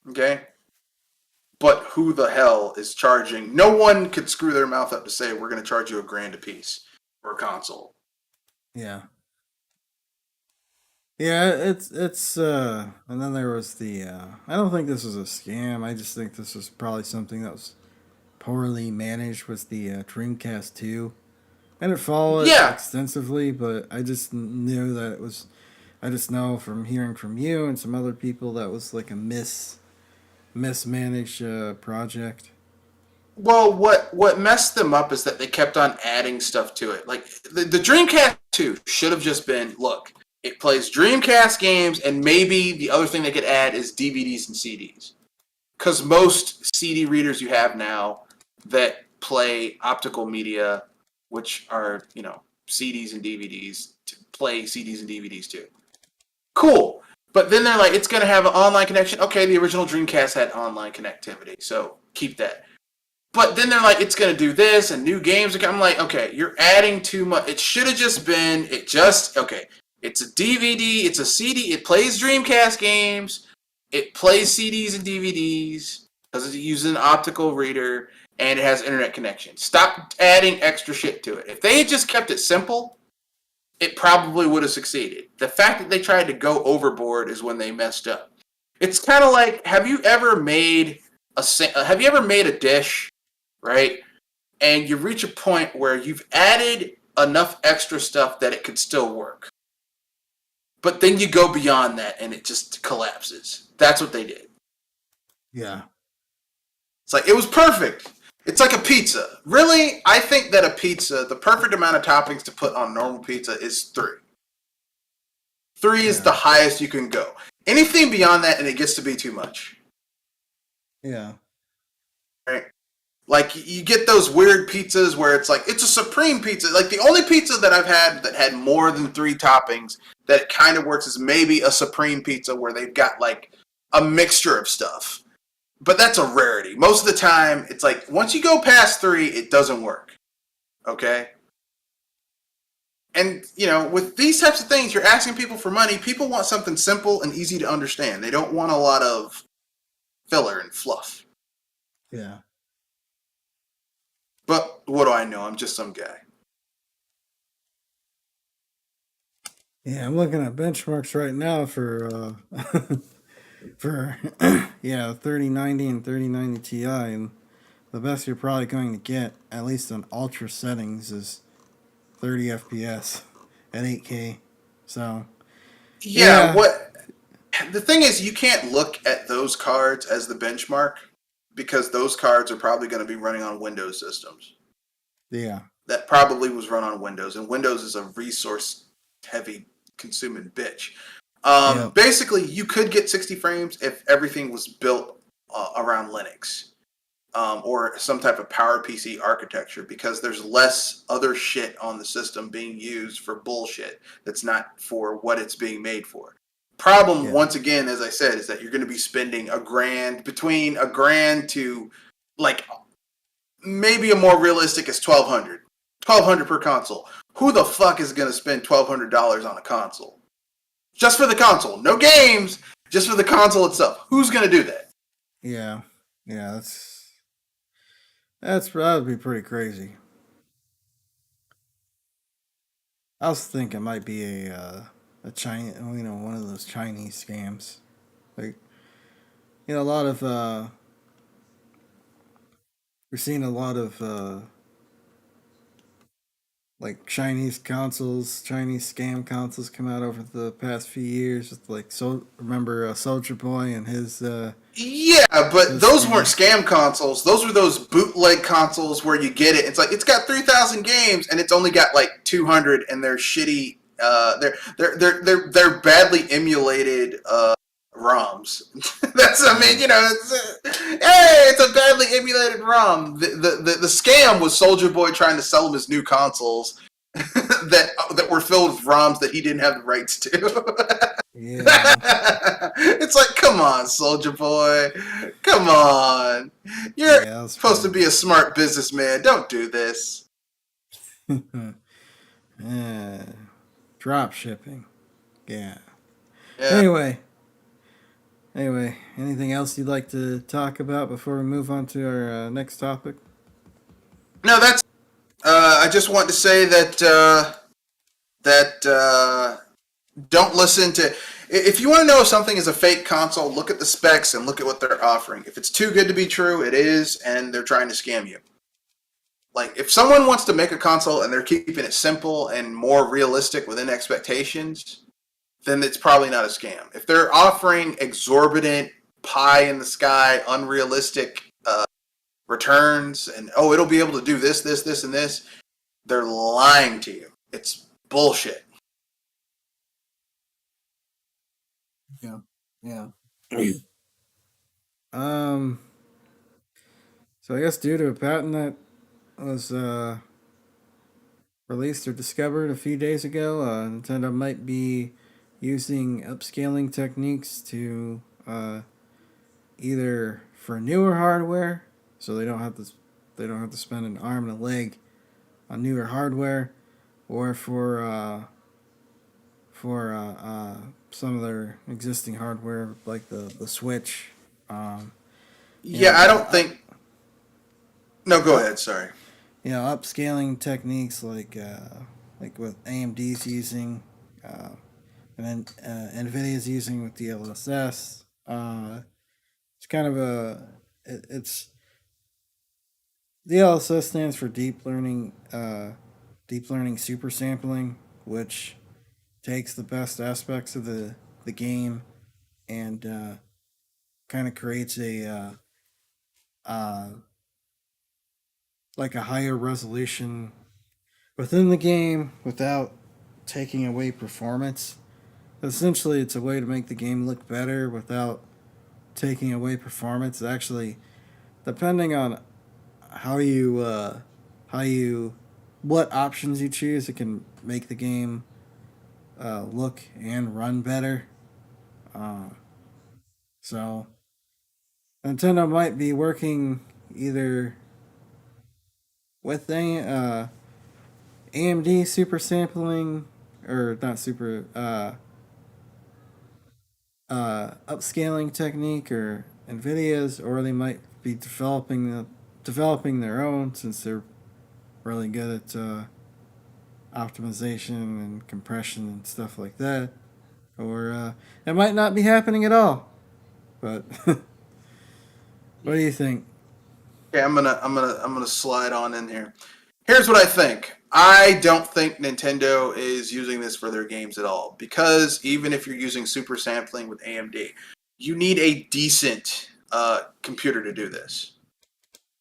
Okay, but who the hell is charging? No one could screw their mouth up to say we're going to charge you $1,000 a piece for a console. yeah. Yeah, and then there was the I don't think this was a scam. I just think this was probably something that was poorly managed, was the Dreamcast 2. I didn't follow it Yeah, extensively, but I just knew that it was I just know from hearing from you and some other people that was like a mismanaged project. well, what messed them up is that they kept on adding stuff to it. Like the Dreamcast 2 should have just been, look, it plays Dreamcast games, and maybe the other thing they could add is DVDs and CDs. Because most CD readers you have now that play optical media, which are CDs and DVDs, to play CDs and DVDs too. Cool. But then they're like, it's going to have an online connection. Okay, the original Dreamcast had online connectivity, so keep that. But then they're like, it's going to do this and new games. I'm like, okay, you're adding too much. It should have just been, okay, it's a DVD, it's a CD, it plays Dreamcast games, it plays CDs and DVDs because it uses an optical reader and it has internet connection. Stop adding extra shit to it. If they had just kept it simple, it probably would have succeeded. The fact that they tried to go overboard is when they messed up. It's kind of like, have you ever made a dish, right? And you reach a point where you've added enough extra stuff that it could still work. But then you go beyond that and it just collapses. That's what they did. Yeah. It's like it was perfect. It's like a pizza. Really, I think that the perfect amount of toppings to put on normal pizza is three. Three is Yeah. the highest you can go. Anything beyond that, and it gets to be too much. Yeah. Right? Like you get those weird pizzas where it's like it's a supreme pizza. Like the only pizza that I've had that had more than three toppings that it kind of works is maybe a supreme pizza where they've got like a mixture of stuff. But that's a rarity. Most of the time, it's like once you go past three, it doesn't work. Okay. And with these types of things, you're asking people for money. People want something simple and easy to understand. They don't want a lot of filler and fluff. Yeah. But what do I know? I'm just some guy. Yeah, I'm looking at benchmarks right now for for yeah 3090 and 3090 Ti, and the best you're probably going to get, at least on ultra settings, is 30 FPS at 8K. So Yeah, yeah, what the thing is, you can't look at those cards as the benchmark because those cards are probably going to be running on Windows systems. yeah, That probably was run on Windows, and Windows is a resource heavy consuming bitch. yep, Basically, you could get 60 frames if everything was built around Linux or some type of Power PC architecture because there's less other shit on the system being used for bullshit that's not for what it's being made for. Problem, yeah, once again, as I said, is that you're going to be spending between a grand to like maybe a more realistic is 1200, 1200 per console. Who the fuck is going to spend $1,200 on a console just for the console? No games, just for the console itself. Who's going to do that? yeah, yeah. That would be pretty crazy. I was thinking it might be a China, one of those Chinese scams. Like a lot of we're seeing a lot of like Chinese scam consoles come out over the past few years. With like, so remember Soldier Boy and Yeah, but his those weren't scam. scam consoles. Those were those bootleg consoles where you get it. It's like it's got 3,000 games and it's only got like 200, and they're shitty. They're badly emulated ROMs. I mean, Yeah, hey, it's a badly emulated ROM. The scam was Soldier Boy trying to sell him his new consoles that were filled with ROMs that he didn't have the rights to. yeah, It's like, come on, Soldier Boy. Come on. You're yeah. That's supposed to pretty. be a smart businessman. Don't do this. Yeah, drop shipping. Yeah. Yeah. Anyway, anything else you'd like to talk about before we move on to our next topic? No, that's. I just want to say that don't listen to. If you want to know if something is a fake console, look at the specs and look at what they're offering. If it's too good to be true, it is, and they're trying to scam you. Like, if someone wants to make a console and they're keeping it simple and more realistic within expectations, then it's probably not a scam. If they're offering exorbitant, pie in the sky, unrealistic returns, and it'll be able to do this, this, this, and this, they're lying to you. It's bullshit. Yeah, yeah. Um. So I guess due to a patent that was released or discovered a few days ago, Nintendo might be using upscaling techniques to either for newer hardware, so they don't have to spend an arm and a leg on newer hardware, or for some of their existing hardware like the Switch. Um, you Yeah, know, I don't think. No, go up ahead. Sorry. upscaling techniques like what AMD's using, uh, and then Nvidia's using with DLSS. It's kind of it's DLSS stands for deep learning super sampling, which takes the best aspects of the game and kind of creates uh, like a higher resolution within the game without taking away performance. Essentially, it's a way to make the game look better without taking away performance. Actually, depending on how you how you what options you choose, it can make the game look and run better. Uh, so Nintendo might be working either with AMD super sampling, or not super, upscaling technique, or Nvidia's, or they might be developing their own since they're really good at optimization and compression and stuff like that. Or it might not be happening at all. But what do you think? Okay, I'm gonna slide on in here. Here's what I think. I don't think Nintendo is using this for their games at all because even if you're using super sampling with AMD, you need a decent computer to do this.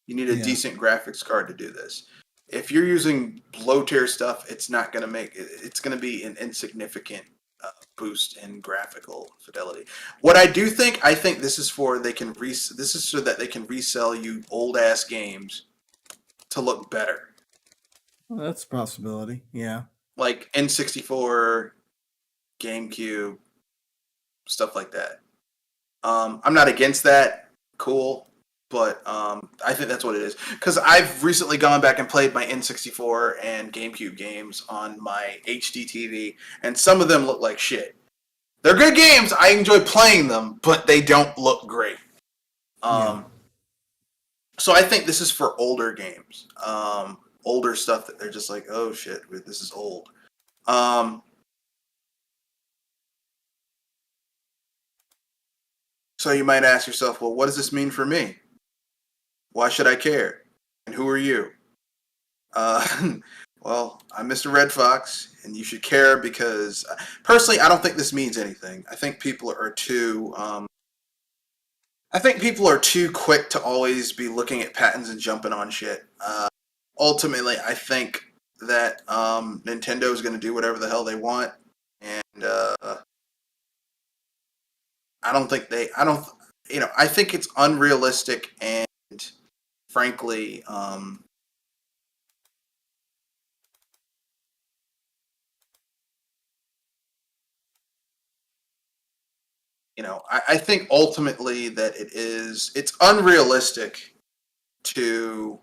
You need a Yeah. decent graphics card to do this. If you're using low tier stuff, it's not going to make it's going to be an insignificant boost in graphical fidelity. What I think this is for this is so that they can resell you old ass games to look better, Well, that's a possibility. Yeah. like N64, GameCube, stuff like that. I'm not against that. Cool. But I think that's what it is. Because I've recently gone back and played my N64 and GameCube games on my HD TV, and some of them look like shit. They're good games. I enjoy playing them, but they don't look great. Yeah. Um, so I think this is for older games, older stuff that they're just like, oh shit, this is old. Um, so you might ask yourself, well, what does this mean for me? Why should I care? And who are you? Uh, well, I'm Mr. Red Fox, and you should care because, personally, I don't think this means anything. I think people are too quick to always be looking at patents and jumping on shit. Ultimately, I think that Nintendo is going to do whatever the hell they want, and I don't think they. I don't. You know, I think it's unrealistic and, frankly, I think ultimately that it's unrealistic to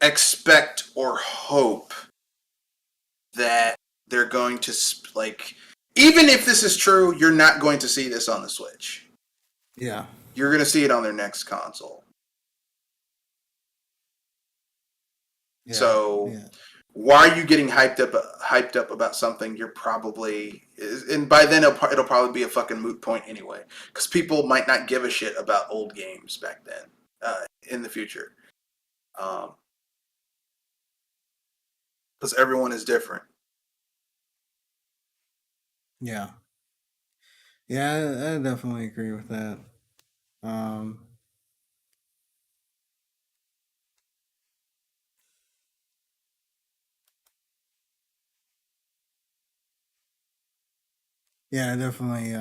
expect or hope that they're going to like, even if this is true, you're not going to see this on the Switch. Yeah. You're going to see it on their next console. Yeah. So Yeah. why are you getting hyped up about something you're probably, and by then it'll probably be a fucking moot point anyway, because people might not give a shit about old games back then, in the future, because everyone is different. Yeah. Yeah. I definitely agree with that. Um. Yeah. I definitely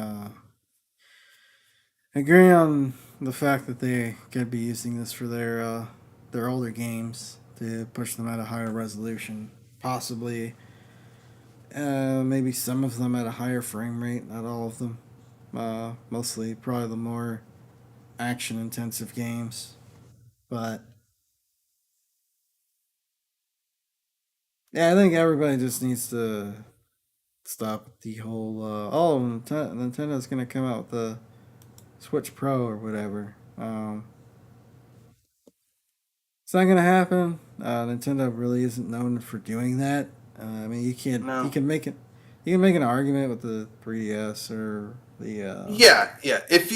agree on the fact that they could be using this for their older games to push them at a higher resolution, possibly. Maybe some of them at a higher frame rate, not all of them. Mostly, probably the more action intensive games. But yeah, I think everybody just needs to stop the whole Nintendo's gonna come out with the Switch Pro or whatever. It's not gonna happen. Nintendo really isn't known for doing that. I mean, you No. can make it, you can make an argument with the 3DS or the Yeah, yeah. If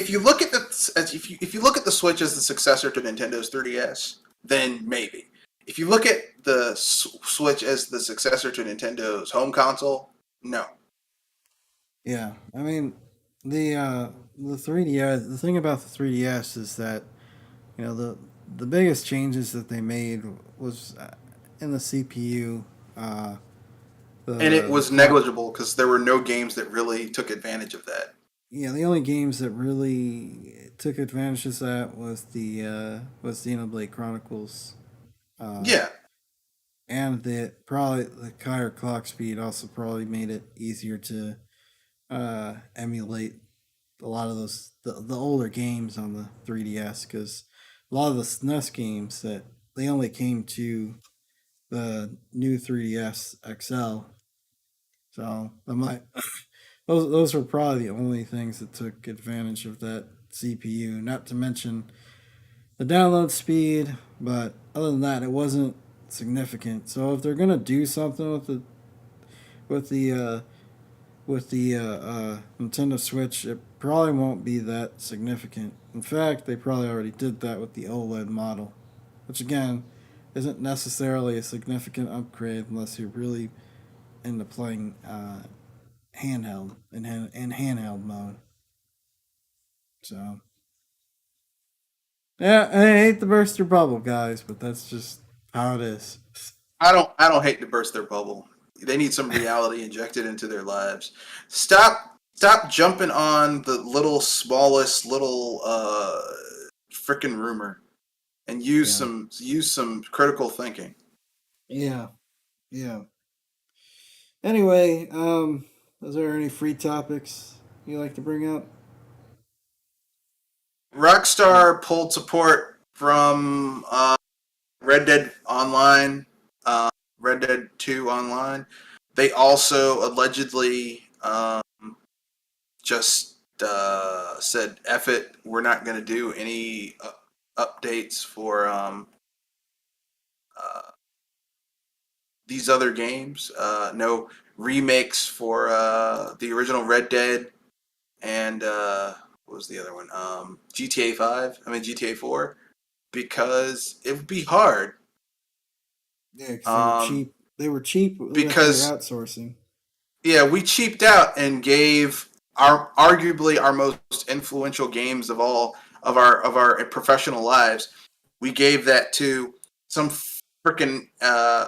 you look at if you look at the Switch as the successor to Nintendo's 3DS, then maybe. If you look at the Switch as the successor to Nintendo's home console, no. yeah. I mean, the 3DS. The thing about the 3DS is that the biggest changes that they made was in the CPU. Uh, And it the was clock. negligible because there were no games that really took advantage of that. Yeah, the only games that really took advantage of that was Xenoblade Chronicles, uh, Yeah, and that probably the higher clock speed also probably made it easier to emulate a lot of the older games on the 3DS because a lot of the SNES games that they only came to the new 3DS XL. So I might those were probably the only things that took advantage of that CPU. Not to mention the download speed, but other than that, it wasn't significant. So if they're gonna do something with the uh, Nintendo Switch, it probably won't be that significant. In fact, they probably already did that with the OLED model, which again isn't necessarily a significant upgrade unless you're really into playing handheld in handheld mode. So yeah, I hate to burst your bubble, guys, but that's just how it is. I don't hate to burst their bubble. They need some reality injected into their lives. Stop jumping on the little smallest little freaking rumor and Yeah, use some critical thinking. yeah, yeah. Anyway, is there any free topics you like to bring up? Yeah, Rockstar pulled support from Red Dead Online, Red Dead 2 Online. They also allegedly just said, F it, we're not going to do any updates for uh, these other games. No remakes for the original Red Dead and what was the other one? GTA 5. I mean, GTA 4. Because it would be hard. yeah, because they were Um, cheap. They were cheap with their because outsourcing. yeah, we cheaped out and gave our arguably our most influential games of our professional lives. We gave that to some freaking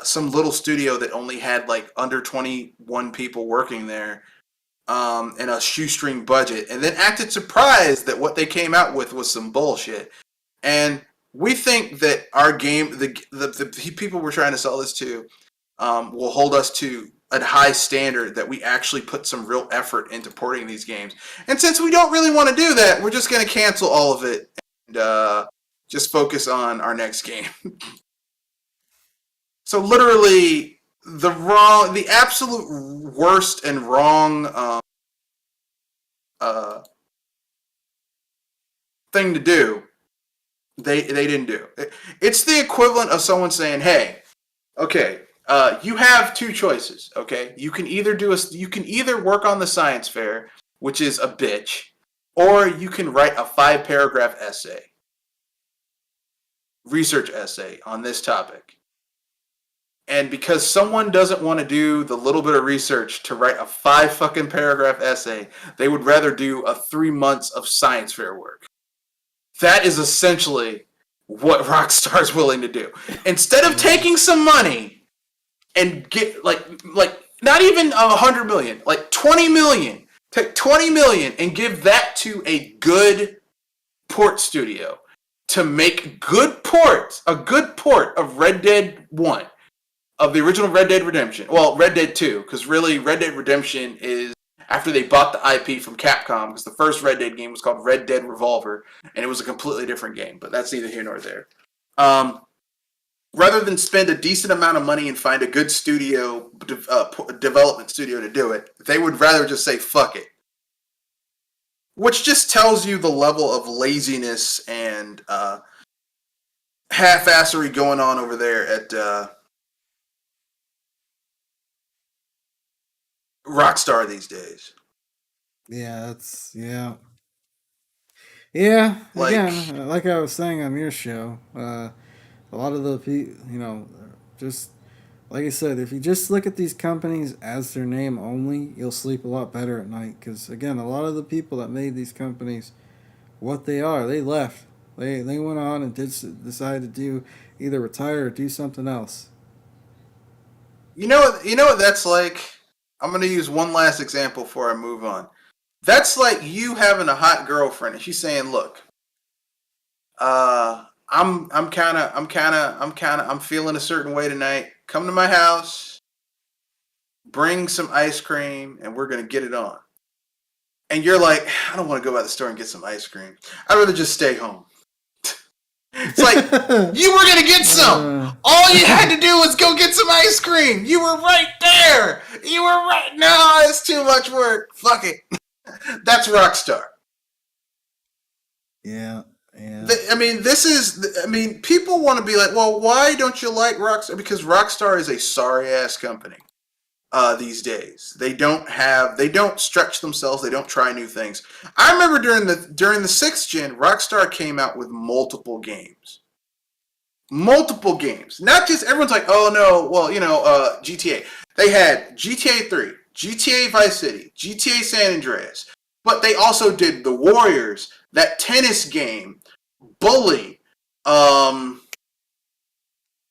some little studio that only had like under 21 people working there and a shoestring budget, and then acted surprised that what they came out with was some bullshit. And we think that our game, the people we're trying to sell this to, will hold us to a high standard that we actually put some real effort into porting these games. And since we don't really want to do that, we're just going to cancel all of it and just focus on our next game. So literally, the absolute worst and wrong uh, thing to do, they didn't do. It's the equivalent of someone saying, "Hey, okay, you have two choices. Okay, you can either work on the science fair, which is a bitch, or you can write a 5 paragraph essay, research essay on this topic. And because someone doesn't want to do the little bit of research to write a 5 fucking paragraph essay, they would rather do a 3 months of science fair work. That is essentially what Rockstar's willing to do. Instead of Yeah, taking some money and get like not even 100 million, like 20 million. Take 20 million and give that to a good port studio to make a good port of Red Dead 1, of the original Red Dead Redemption. Well, Red Dead 2, because really Red Dead Redemption is after they bought the IP from Capcom, because the first Red Dead game was called Red Dead Revolver, and it was a completely different game, but that's neither here nor there. Um, Rather than spend a decent amount of money and find a good studio, development studio to do it, they would rather just say fuck it. Which just tells you the level of laziness and half-assery going on over there at Rockstar these days. yeah, that's yeah, yeah. Like, Again, like I was saying on your show, a lot of the just like I said, if you just look at these companies as their name only, you'll sleep a lot better at night. Because again, a lot of the people that made these companies what they are, they left. They went on and decide to do either retire or do something else. you know what that's like? I'm going to use one last example before I move on. That's like you having a hot girlfriend and she's saying, "Look, I'm feeling a certain way tonight. Come to my house, bring some ice cream, and we're gonna get it on." And you're like, "I don't want to go by the store and get some ice cream. I'd rather just stay home." It's like, you were gonna get some. All you had to do was go get some ice cream. You were right there. You were right. No, it's too much work. Fuck it. That's Rockstar. Yeah, yeah, I mean, this is. I mean, people want to be like, well, why don't you like Rockstar? Because Rockstar is a sorry ass company. These days, they don't stretch themselves. They don't try new things. I remember during the sixth gen, Rockstar came out with multiple games. Not just everyone's like, oh no, well GTA. They had GTA 3, GTA Vice City, GTA San Andreas, but they also did The Warriors, that tennis game, Bully, um,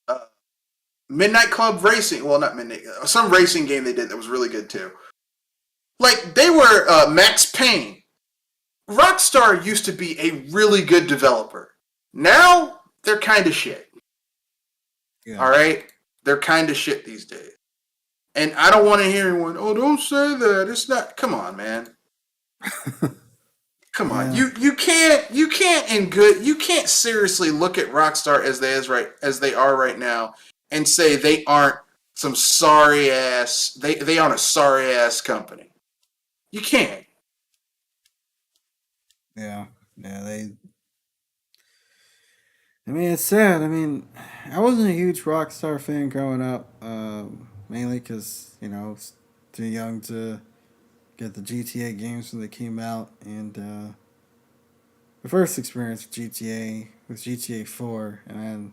uh, Midnight Club Racing. Well, not Midnight. Some racing game they did that was really good too. Like they were Max Payne. Rockstar used to be a really good developer. Now they're kind of shit. yeah. All right, they're kind of shit these days. And I don't want to hear anyone. Oh, don't say that. It's not. Come on, man. Come on. Yeah. You can't seriously look at Rockstar as they are right now and say they aren't some sorry ass. They aren't a sorry ass company. You can't. Yeah, yeah. I mean, it's sad. I mean, I wasn't a huge Rockstar fan growing up, mainly because I was too young to get the GTA games when they came out, and the first experience with GTA was GTA 4, and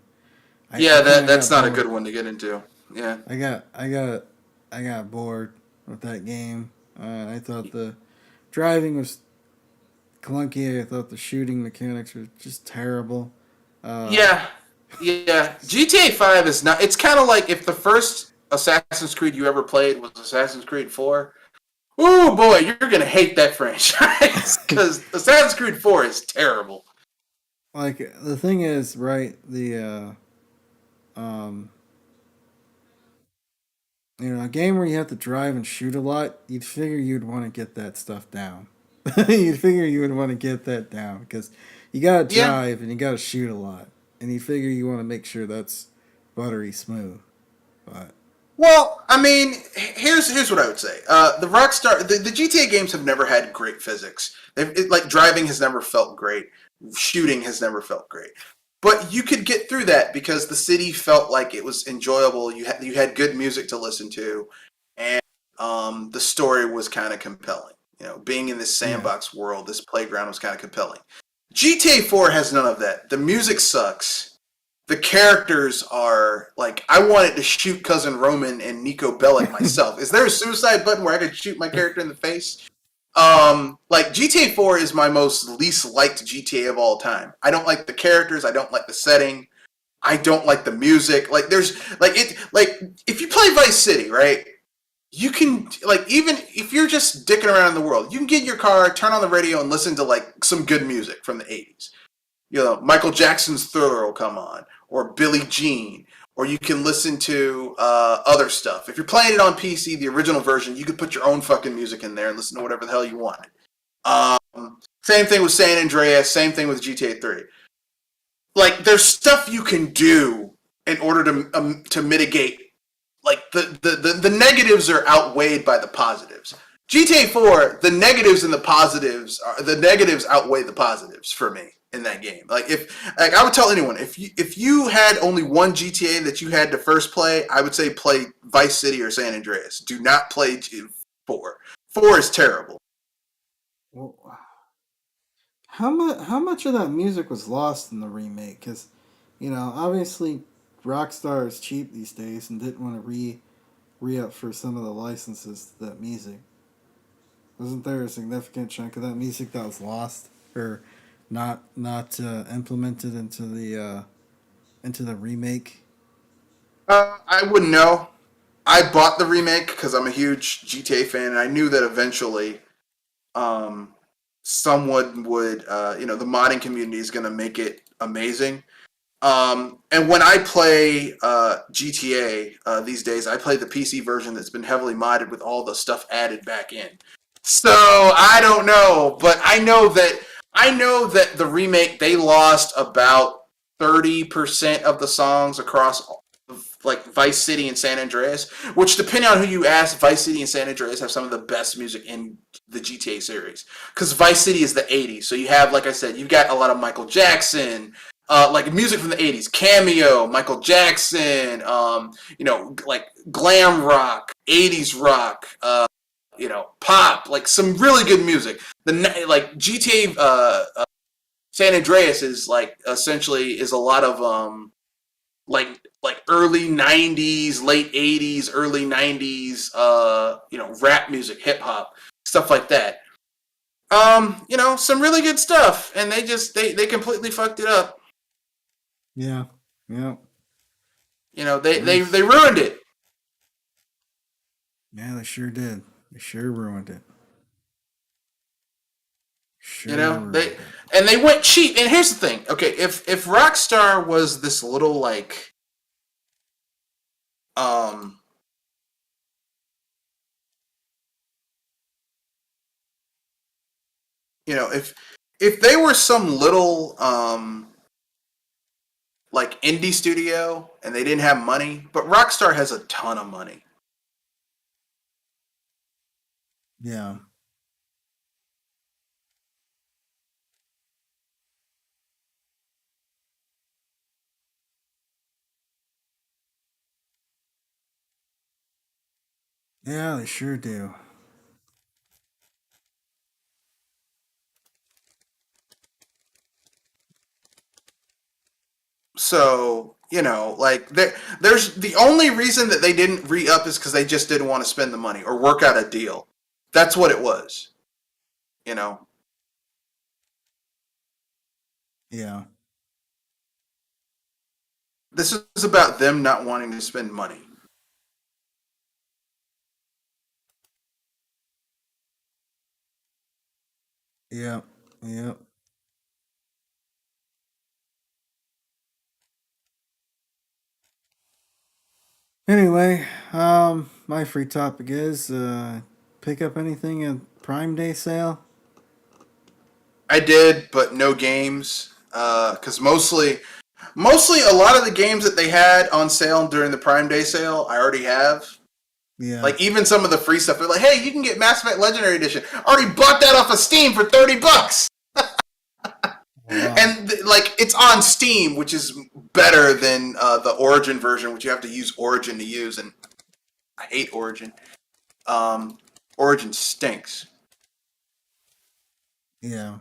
I Yeah, kind of that's got not a good bored. one to get into. Yeah. I got bored with that game. I thought the driving was clunky. I thought the shooting mechanics were just terrible. Uh, Yeah. Yeah. GTA 5 is not. It's kind of like if the first Assassin's Creed you ever played was Assassin's Creed 4. Ooh, boy, you're going to hate that franchise because Assassin's Creed 4 is terrible. like the thing is, right? Um, a game where you have to drive and shoot a lot, you'd figure you'd want to get that stuff down. You'd figure you would want to get that down because you gotta Yeah. drive and you gotta shoot a lot, and you figure you want to make sure that's buttery smooth. But Well, I mean, here's what I would say. The GTA games have never had great physics. Like driving has never felt great. Shooting has never felt great. But you could get through that because the city felt like it was enjoyable. You had good music to listen to, and the story was kind of compelling. Being in this yeah, sandbox world, this playground was kind of compelling. GTA 4 has none of that. The music sucks. The characters are like, I wanted to shoot cousin Roman and Nico Bellic myself. Is there a suicide button where I could shoot my character in the face? Like GTA 4 is my most least liked GTA of all time. I don't like the characters. I don't like the setting. I don't like the music. Like there's like if you play Vice City, right? You can like even if you're just dicking around in the world, you can get in your car, turn on the radio, and listen to like some good music from the '80s. Michael Jackson's Thriller will come on, or Billie Jean, or you can listen to other stuff. If you're playing it on PC, the original version, you could put your own fucking music in there and listen to whatever the hell you want. Same thing with San Andreas. Same thing with GTA 3. Like, there's stuff you can do in order to mitigate. Like the negatives are outweighed by the positives. GTA 4, the negatives outweigh the positives for me in that game. Like I would tell anyone if you had only one GTA that you had to first play, I would say play Vice City or San Andreas. Do not play 4. 4 is terrible. well, how much of that music was lost in the remake? Because obviously Rockstar is cheap these days and didn't want to re up for some of the licenses to that music. Wasn't there a significant chunk of that music that was lost or not implemented into the remake? I wouldn't know. I bought the remake because I'm a huge GTA fan, and I knew that eventually um, someone would, the modding community is going to make it amazing. And when I play GTA these days, I play the PC version that's been heavily modded with all the stuff added back in. So I don't know, but I know that the remake they lost about. 30% of the songs across like Vice City and San Andreas, which depending on who you ask, Vice City and San Andreas have some of the best music in the GTA series. Because Vice City is the '80s, so you have, like I said, you got a lot of Michael Jackson, like music from the '80s, Cameo, Michael Jackson, like glam rock, '80s rock, pop, like some really good music. The like GTA San Andreas is like essentially is a lot of like early '90s, late '80s, early '90s, rap music, hip hop, stuff like that. Some really good stuff, and they completely fucked it up. Yeah. Yeah. They ruined it. Yeah, they sure did. They sure ruined it. You Sure know they ruined it. and they went cheap. And here's the thing. Okay, if Rockstar was this little like um if they were some little like indie studio and they didn't have money, but Rockstar has a ton of money. Yeah. Yeah, they sure do. So, like there's the only reason that they didn't re up is because they just didn't want to spend the money or work out a deal. That's what it was. You know, Yeah. this is about them not wanting to spend money. Yeah. Yeah. Anyway, my free topic is pick up anything at Prime Day sale. I did, but no games. Because mostly a lot of the games that they had on sale during the Prime Day sale, I already have. Yeah. Like even some of the free stuff, they're like, "Hey, you can get Mass Effect Legendary Edition." I already bought that off of Steam for $30. Wow. And like it's on Steam, which is better than the Origin version, which you have to use Origin to use, and I hate Origin. Um, Origin stinks. Yeah.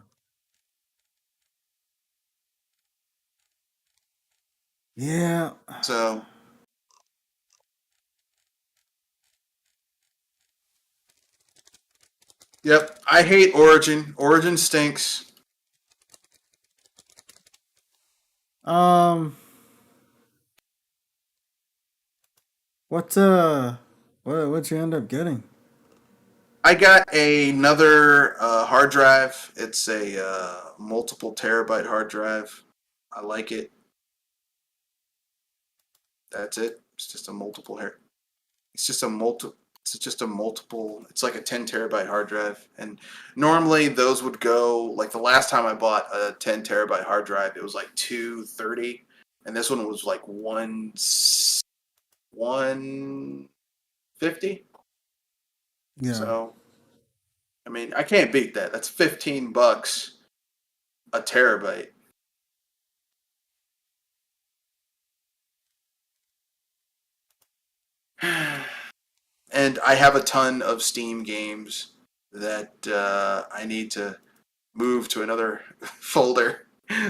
Yeah. So, yep, I hate Origin. Origin stinks. Um. What what'd you end up getting? I got another hard drive. It's a multiple terabyte hard drive. I like it. That's it. It's just a multiple hair. It's just a multi. It's just a multiple. It's like a 10 terabyte hard drive, and normally those would go like the last time I bought a 10 terabyte hard drive, it was like 230, and this one was like 150. Yeah. So I mean, I can't beat that. That's $15 a terabyte. And I have a ton of Steam games that I need to move to another folder.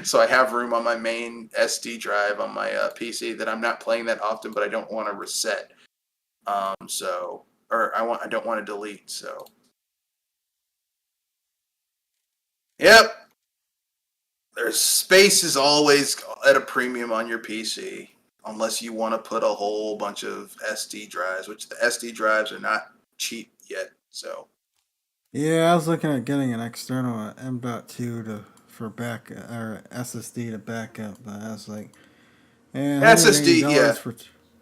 So I have room on my main SD drive on my PC that I'm not playing that often, but I don't want to reset. I don't want to delete. So yep, there's space is always at a premium on your PC. Unless you want to put a whole bunch of SD drives, which the SD drives are not cheap yet. So Yeah, I was looking at getting an external M.2 to for back or SSD to back up, but I was like, SSD, $180 yeah, for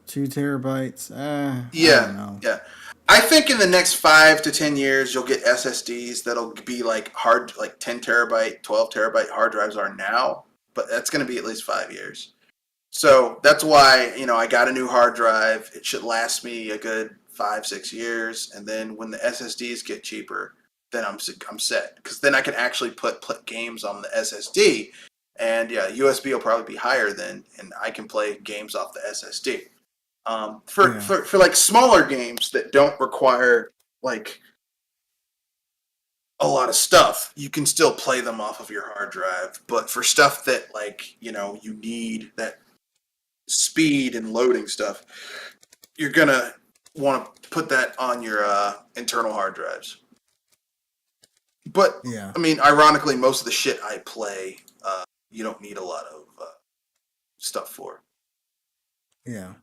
2 terabytes. I don't yeah, know. yeah. I think in the next 5 to 10 years, you'll get SSDs that'll be like 10 terabyte, 12 terabyte hard drives are now. but that's going to be at least 5 years. So that's why I got a new hard drive. It should last me a good 5 6 years, and then when the SSDs get cheaper, then I'm set because then I can actually put games on the SSD, and yeah, USB will probably be higher then, and I can play games off the SSD. Yeah. For like smaller games that don't require like a lot of stuff, you can still play them off of your hard drive. But for stuff that you need that speed and loading stuff, you're gonna want to put that on your internal hard drives. But Yeah. I mean, ironically, most of the shit I play, you don't need a lot of stuff for. Yeah.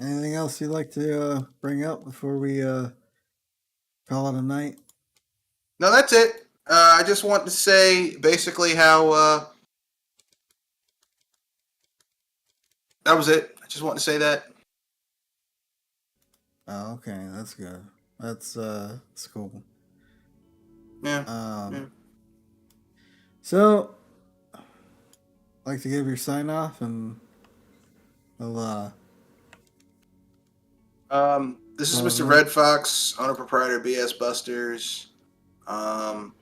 Anything else you'd like to bring up before we call it a night? No, that's it. I just want to say basically how that was it. I just want to say that. Oh, okay, that's good. That's cool. Yeah. Yeah. Um, so I'd like to give your sign off, and we'll This is call it a Mr. night. Red Fox, owner proprietor BS Busters. Um,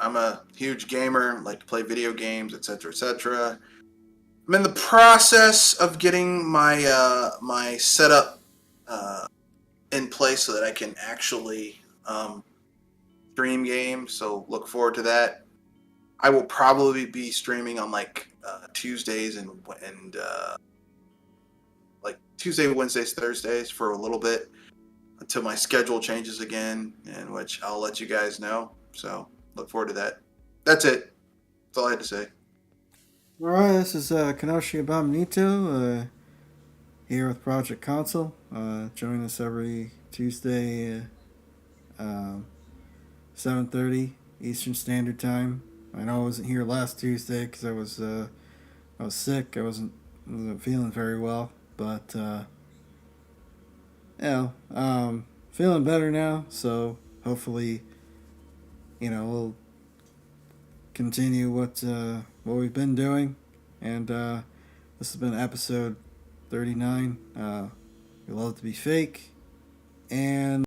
I'm a huge gamer, like to play video games, etc., etc. I'm in the process of getting my setup uh, in place so that I can actually stream games. So look forward to that. I will probably be streaming on like Tuesdays and like Tuesday, Wednesdays, Thursdays for a little bit until my schedule changes again, in which I'll let you guys know. So look forward to that. That's it. That's all I had to say. All right, this is Kenoshi Abominito here with Project Console. Join us every Tuesday, 7:30 Eastern Standard Time. I know I wasn't here last Tuesday because I was sick. I wasn't feeling very well, but feeling better now. So hopefully, we'll continue what we've been doing, and this has been episode 39. We love to be fake, and